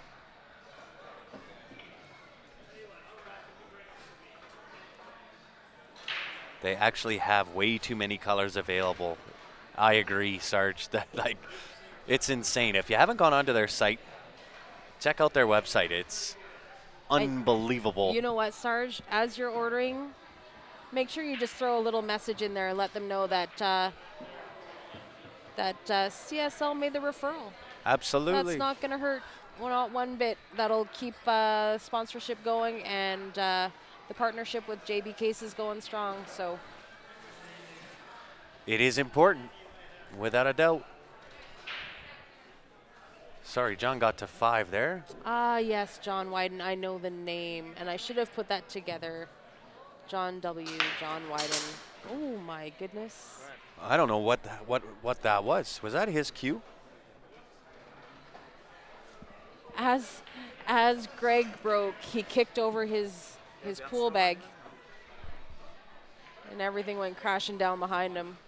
They actually have way too many colors available. I agree, Sarge. That it's insane. If you haven't gone onto their site, check out their website. unbelievable. You know what, Sarge? As you're ordering, make sure you just throw a little message in there and let them know that CSL made the referral. Absolutely. That's not going to hurt not one bit. That'll keep sponsorship going and the partnership with JB Cases going strong. So it is important, without a doubt. Sorry, John got to 5 there. Yes, John Wyden. I know the name, and I should have put that together. John W. John Wyden. Oh my goodness. I don't know what that was. Was that his cue? As Greg broke, he kicked over his pool bag, and everything went crashing down behind him.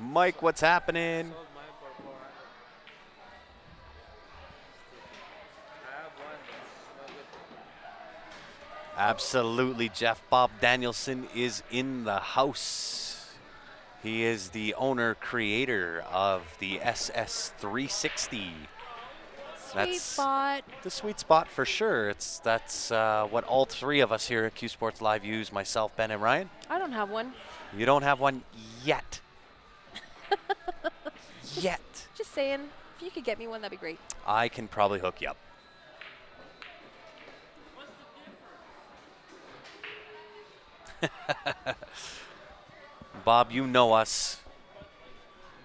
Mike, what's happening? Absolutely, Jeff Bob Danielson is in the house. He is the owner, creator of the SS360. Sweet spot. The sweet spot for sure. That's what all 3 of us here at Q Sports Live use, myself, Ben, and Ryan. I don't have one. You don't have one yet. Yet. Just saying, if you could get me one, that'd be great. I can probably hook you up. Bob, you know us.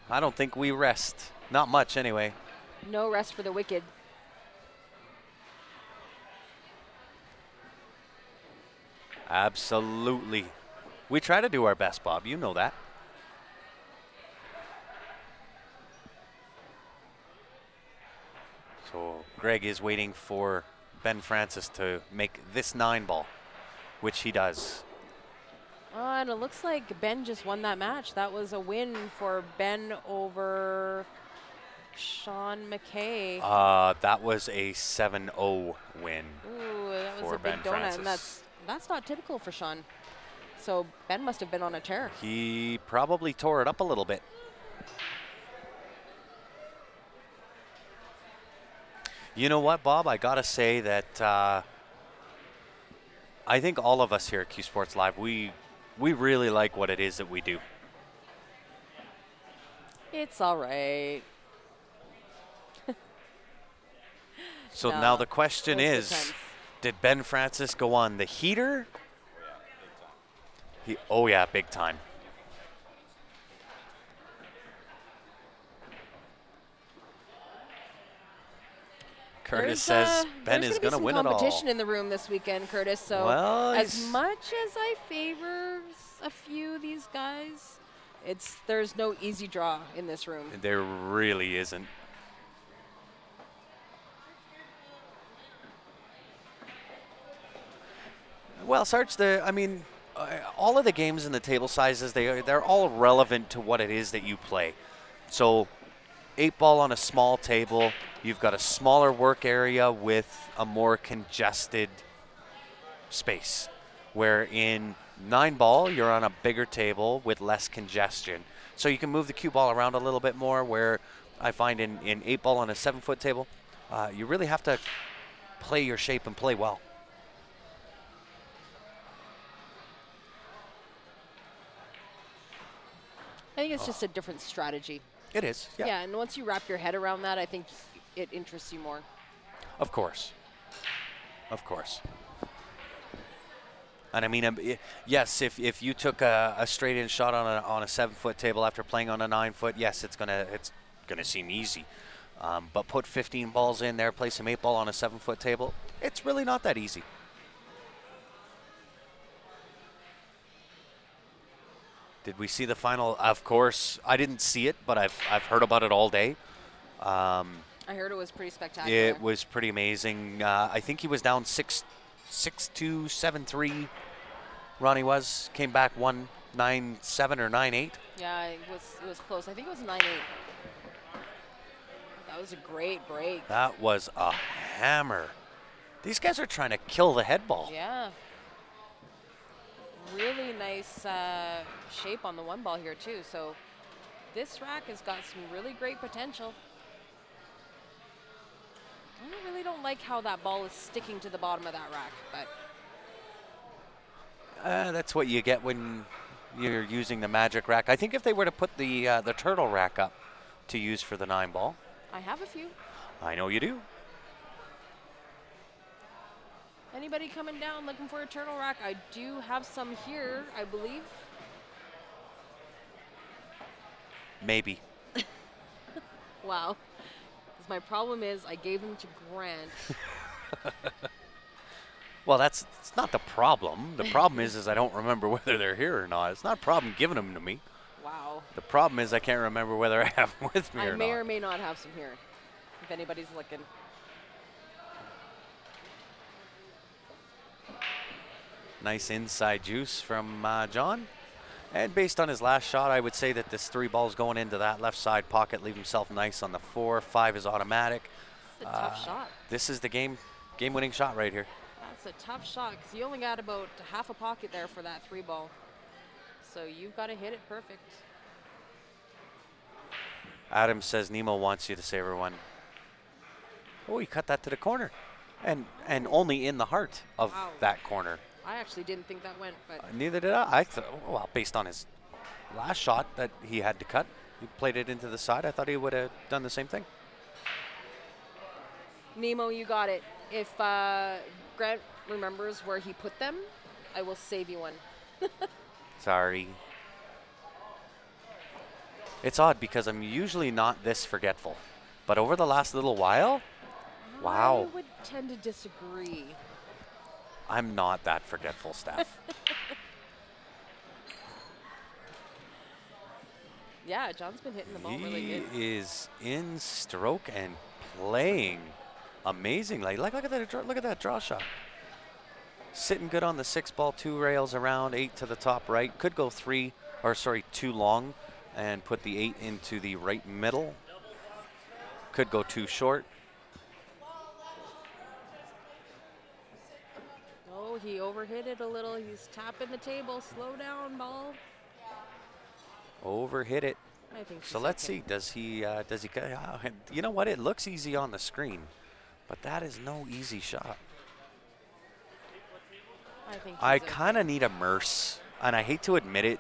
I don't think we rest. Not much, anyway. No rest for the wicked. Absolutely. We try to do our best, Bob. You know that. So Greg is waiting for Ben Francis to make this 9 ball, which he does. And it looks like Ben just won that match. That was a win for Ben over Sean McKay. That was a 7-0 win. Ooh, that was for a big Ben donut, Francis. and that's not typical for Sean. So Ben must have been on a tear. He probably tore it up a little bit. You know what, Bob? I gotta say that I think all of us here at Q Sports Live, we really like what it is that we do. It's all right. So No, now the question those good is, times. did Ben Francis go on the heater? Oh yeah, big time. Curtis says Ben is going to win it all. There's competition in the room this weekend, Curtis. So Well, as much as I favor a few of these guys, there's no easy draw in this room. There really isn't. Well, Sarge, all of the games and the table sizes, they're all relevant to what it is that you play. So 8-ball on a small table, you've got a smaller work area with a more congested space. Where in 9-ball, you're on a bigger table with less congestion. So you can move the cue ball around a little bit more, where I find in 8-ball on a 7-foot table, you really have to play your shape and play well. I think it's just a different strategy. It is, yeah. Yeah, and once you wrap your head around that, I think it interests you more. Of course. Of course. And I mean, yes, if you took a straight-in shot on a 7-foot table after playing on a 9-foot, yes, it's gonna seem easy. But put 15 balls in there, play some 8-ball on a 7-foot table, it's really not that easy. Did we see the final? Of course, I didn't see it, but I've heard about it all day. I heard it was pretty spectacular. It was pretty amazing. I think he was down 6-2, 7-3. Ronnie came back 1-9-7 or 9-8. Yeah, it was close. I think it was 9-8. That was a great break. That was a hammer. These guys are trying to kill the head ball. Yeah. Really nice shape on the one ball here too. So this rack has got some really great potential. I really don't like how that ball is sticking to the bottom of that rack, but That's what you get when you're using the magic rack. I think if they were to put the turtle rack up to use for the 9 ball. I have a few. I know you do. Anybody coming down looking for a turtle rack? I do have some here, I believe. Maybe. Wow. 'Cause my problem is I gave them to Grant. Well, it's not the problem. The problem is I don't remember whether they're here or not. It's not a problem giving them to me. Wow. The problem is I can't remember whether I have them with me I or may not. or may not have some here, if anybody's looking. Nice inside juice from John. And based on his last shot, I would say that this 3 ball's going into that left side pocket, leave himself nice on the 4. 5 is automatic. It's a tough shot. This is the game-winning shot right here. That's a tough shot because you only got about half a pocket there for that 3 ball. So you've got to hit it perfect. Adam says Nemo wants you to say everyone. Oh, he cut that to the corner. And only in the heart of Wow. that corner. I actually didn't think that went, but Neither did I. Well, based on his last shot that he had to cut, he played it into the side. I thought he would have done the same thing. Nemo, you got it. If Grant remembers where he put them, I will save you one. Sorry. It's odd because I'm usually not this forgetful. But over the last little while, wow. I would tend to disagree. I'm not that forgetful, Steph. Yeah, John's been hitting the ball really good. He is in stroke and playing amazingly. Look at that draw shot. Sitting good on the 6 ball, 2 rails around, 8 to the top right. Could go 2 long and put the 8 into the right middle. Could go 2 short. Oh, he overhit it a little. He's tapping the table. Slow down, ball. Overhit it. I think So let's see. Does he? You know what? It looks easy on the screen, but that is no easy shot. I kind of need a Merce, and I hate to admit it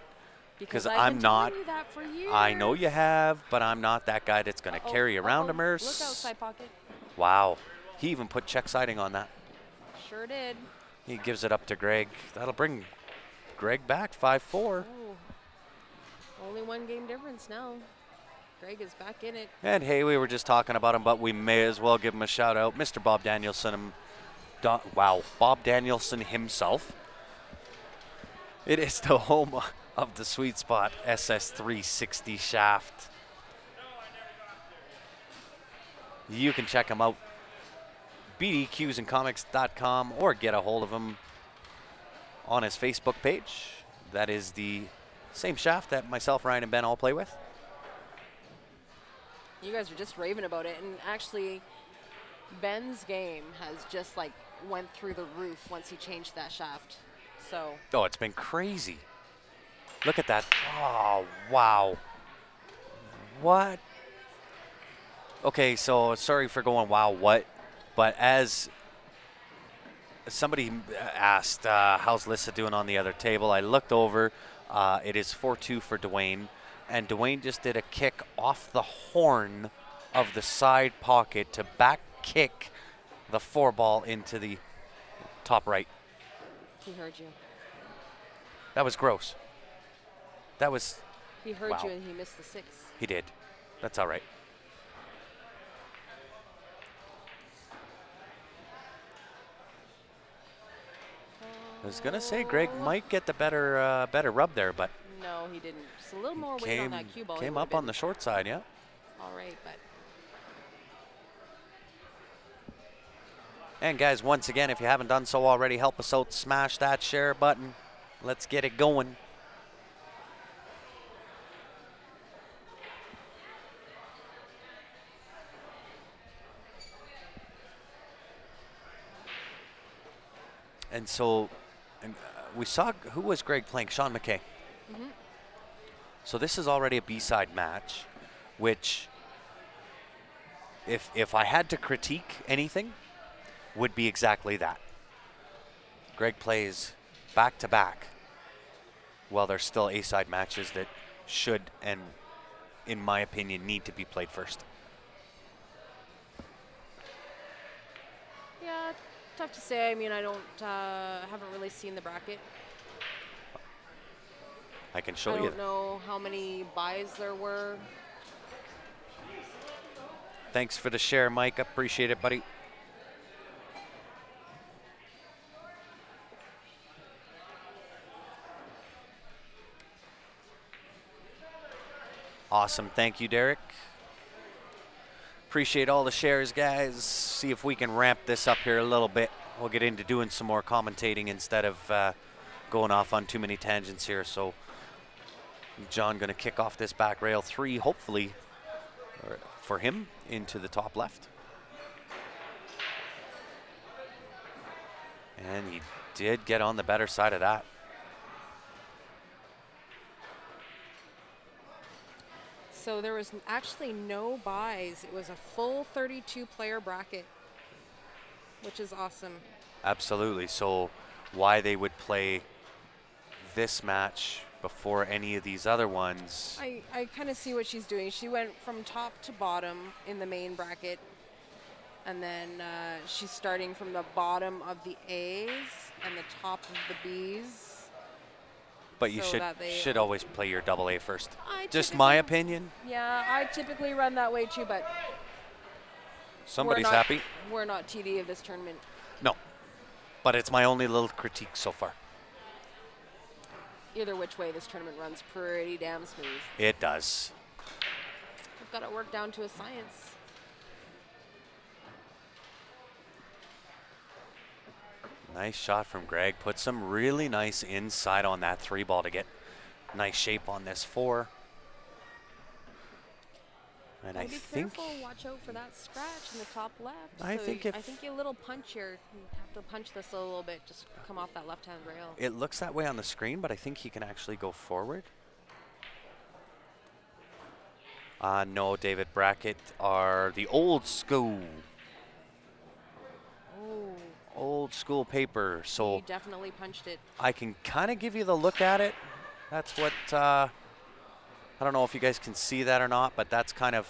because I'm not. You that for years. I know you have, but I'm not that guy that's going to carry around a Merce. Look outside pocket. Wow. He even put check siding on that. Sure did. He gives it up to Greg. That'll bring Greg back 5-4. Oh. Only 1 game difference now. Greg is back in it. And hey, we were just talking about him, but we may as well give him a shout out. Mr. Bob Danielson. Wow, Bob Danielson himself. It is the home of the Sweet Spot SS360 shaft. You can check him out. BDQsandcomics.com or get a hold of him on his Facebook page. That is the same shaft that myself, Ryan, and Ben all play with. You guys are just raving about it, and actually, Ben's game has just like went through the roof once he changed that shaft. So. Oh, it's been crazy. Look at that. Oh, wow. What? Okay, so sorry for going wow, what? But as somebody asked, how's Lissa doing on the other table? I looked over. It is 4-2 for Dwayne. And Dwayne just did a kick off the horn of the side pocket to back kick the 4 ball into the top right. He heard you. That was gross. That was. He heard wow. you and he missed the 6. He did. That's all right. I was gonna say Greg might get the better rub there, but no, he didn't. Just a little more weight on that cue ball. Came up on the short side, yeah. All right, but. And guys, once again, if you haven't done so already, help us out. Smash that share button. Let's get it going. And so we saw, who was Greg playing? Sean McKay. Mm-hmm. So this is already a B-side match, which if I had to critique anything, would be exactly that. Greg plays back-to-back, while there's still A-side matches that should and, in my opinion, need to be played first. Yeah, tough to say. I mean, I don't haven't really seen the bracket. I can show I you. don't know how many buys there were. Thanks for the share, Mike. Appreciate it, buddy. Awesome. Thank you, Derek. Appreciate all the shares, guys. See if we can ramp this up here a little bit. We'll get into doing some more commentating instead of going off on too many tangents here. So John going to kick off this back rail 3, hopefully, for him, into the top left. And he did get on the better side of that. So there was actually no buys. It was a full 32-player bracket, which is awesome. Absolutely. So why they would play this match before any of these other ones. I kind of see what she's doing. She went from top to bottom in the main bracket, and then she's starting from the bottom of the A's and the top of the B's. But you so should always play your double A first. I Just my opinion. Yeah, I typically run that way too, but Somebody's happy. We're not TD of this tournament. No, but it's my only little critique so far. Either which way, this tournament runs pretty damn smooth. It does. We've got it worked down to a science. Nice shot from Greg. Put some really nice inside on that 3 ball to get nice shape on this 4. And I be think careful, watch out for that scratch in the top left. I think I think you a little punch here. You have to punch this a little bit, just come off that left-hand rail. it looks that way on the screen, but I think he can actually go forward. No, David Brackett are the old school. Oh, Old school paper. So he definitely punched it. I can kind of give you the look at it. That's what, I don't know if you guys can see that or not, but that's kind of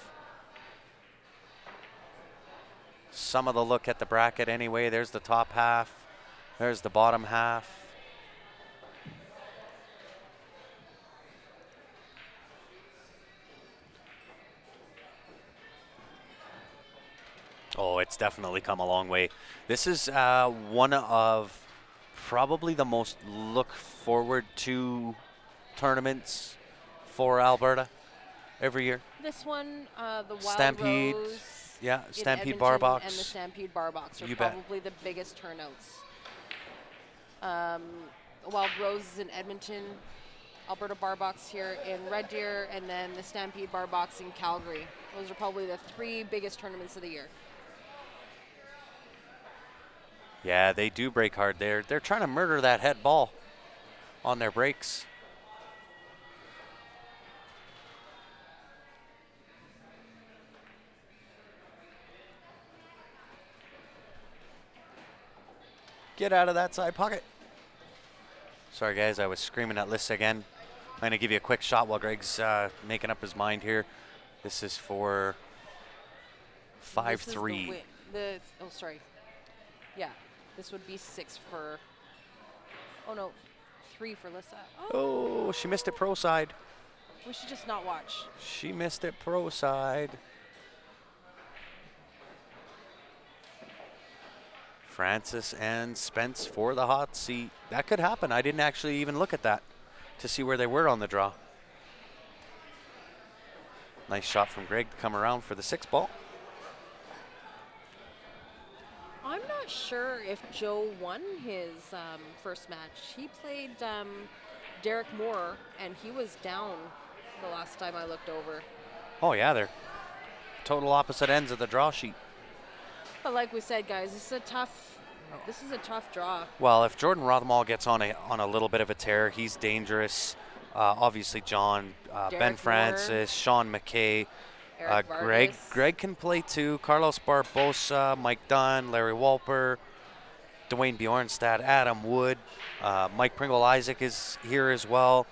some of the look at the bracket anyway. There's the top half. There's the bottom half. Oh, it's definitely come a long way. This is one of probably the most look forward to tournaments for Alberta every year. This one, the Wild Stampede, Rose yeah, in Stampede Bar Edmonton Box. and the Stampede Bar Box are You bet. probably the biggest turnouts. Wild Rose is in Edmonton, Alberta Bar Box here in Red Deer, and then the Stampede Bar Box in Calgary. Those are probably the 3 biggest tournaments of the year. Yeah, they do break hard there. They're trying to murder that head ball on their breaks. Get out of that side pocket. Sorry, guys, I was screaming at Liz again. I'm going to give you a quick shot while Greg's making up his mind here. This is for 5-3. Oh, sorry. Yeah, this would be 6 for. Oh no, 3 for Lissa. Oh, she missed it pro side. We should just not watch. She missed it pro side. Francis and Spence for the hot seat. That could happen. I didn't actually even look at that to see where they were on the draw. Nice shot from Greg to come around for the 6 ball. I'm not sure if Joe won his first match. He played Derek Moore, and he was down the last time I looked over. Oh, yeah, they're total opposite ends of the draw sheet. But like we said, guys, it's a This is a tough draw. Well, if Jordan Rothenall gets on a little bit of a tear, he's dangerous. Obviously, John, Ben Derek Francis, Moore. Sean McKay, Eric Greg. Vargas. Greg can play too. Carlos Barbosa, Mike Dunn, Larry Walper, Dwayne Bjornstad, Adam Wood, Mike Pringle Isaac is here as well.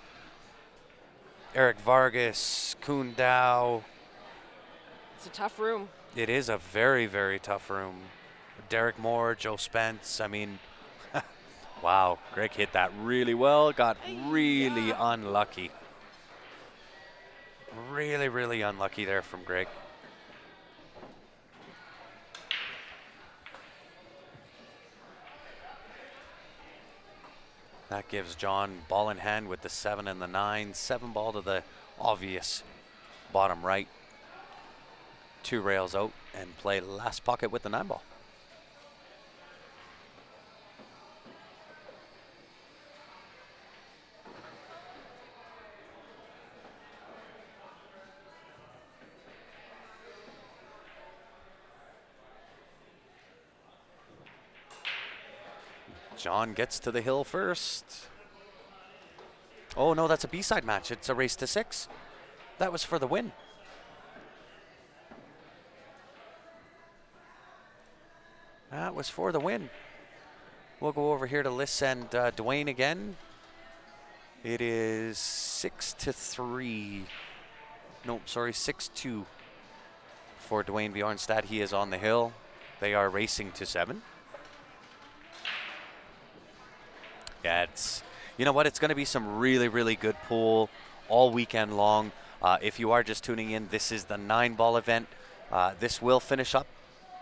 Eric Vargas, Kuhn Dow. It's a tough room. It is a very, very tough room. Derek Moore, Joe Spence. I mean, wow, Greg hit that really well. Got really unlucky. Really, really unlucky there from Greg. That gives John ball in hand with the 7 and the 9. 7 ball to the obvious bottom right. 2 rails out and play last pocket with the 9 ball. John gets to the hill first. Oh no, that's a B-side match. It's a race to 6. That was for the win. That was for the win. We'll go over here to Liz and Dwayne again. It is 6-3. Nope, sorry, 6-2 for Dwayne Bjornstad. He is on the hill. They are racing to 7. Yeah, you know what? It's going to be some really, really good pool all weekend long. If you are just tuning in, this is the 9-ball event. This will finish up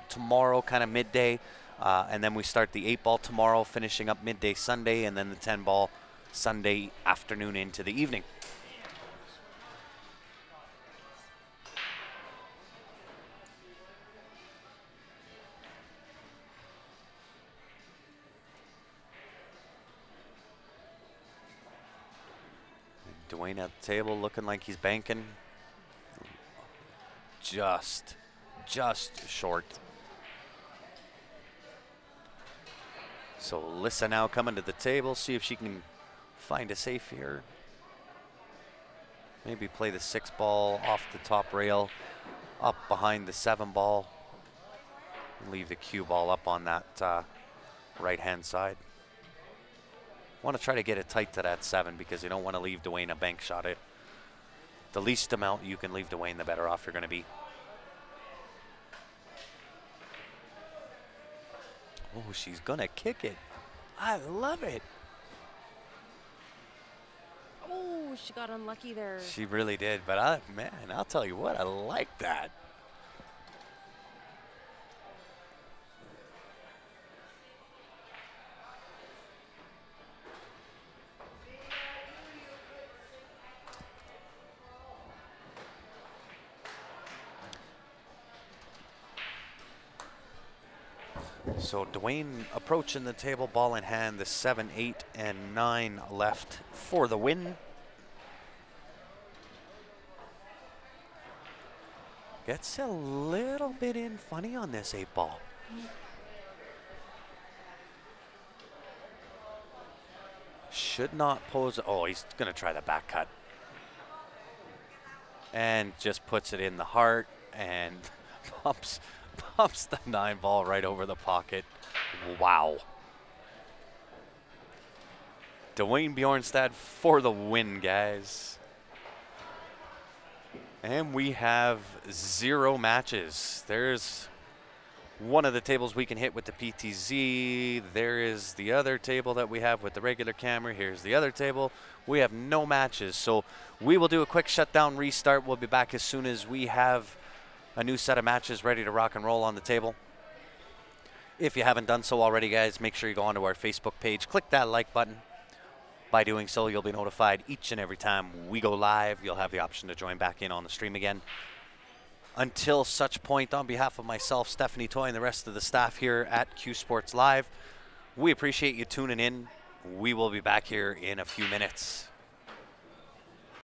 tomorrow, kind of midday, and then we start the 8-ball tomorrow, finishing up midday Sunday, and then the 10-ball Sunday afternoon into the evening. Dwayne at the table looking like he's banking. Just short. So Lissa now coming to the table, see if she can find a safe here. Maybe play the 6-ball off the top rail, up behind the 7-ball. And leave the cue ball up on that right-hand side. Want to try to get it tight to that 7 because you don't want to leave Dwayne a bank shot. The least amount you can leave Dwayne, the better off you're going to be. Oh, she's going to kick it. I love it. Oh, she got unlucky there. She really did, but man, I'll tell you what, I like that. So Dwayne approaching the table, ball in hand, the 7, 8, and 9 left for the win. Gets a little bit in funny on this 8-ball. Should not pose. Oh, he's going to try the back cut. And just puts it in the heart and pumps the 9-ball right over the pocket. Wow. Dwayne Bjornstad for the win, guys. And we have 0 matches. There's one of the tables we can hit with the PTZ. There is the other table that we have with the regular camera. Here's the other table. We have no matches. So we will do a quick shutdown restart. We'll be back as soon as we have a new set of matches ready to rock and roll on the table. If you haven't done so already, guys, make sure you go onto our Facebook page. Click that like button. By doing so, you'll be notified each and every time we go live. You'll have the option to join back in on the stream again. Until such point, on behalf of myself, Stephanie Toy, and the rest of the staff here at Q Sports Live, we appreciate you tuning in. We will be back here in a few minutes.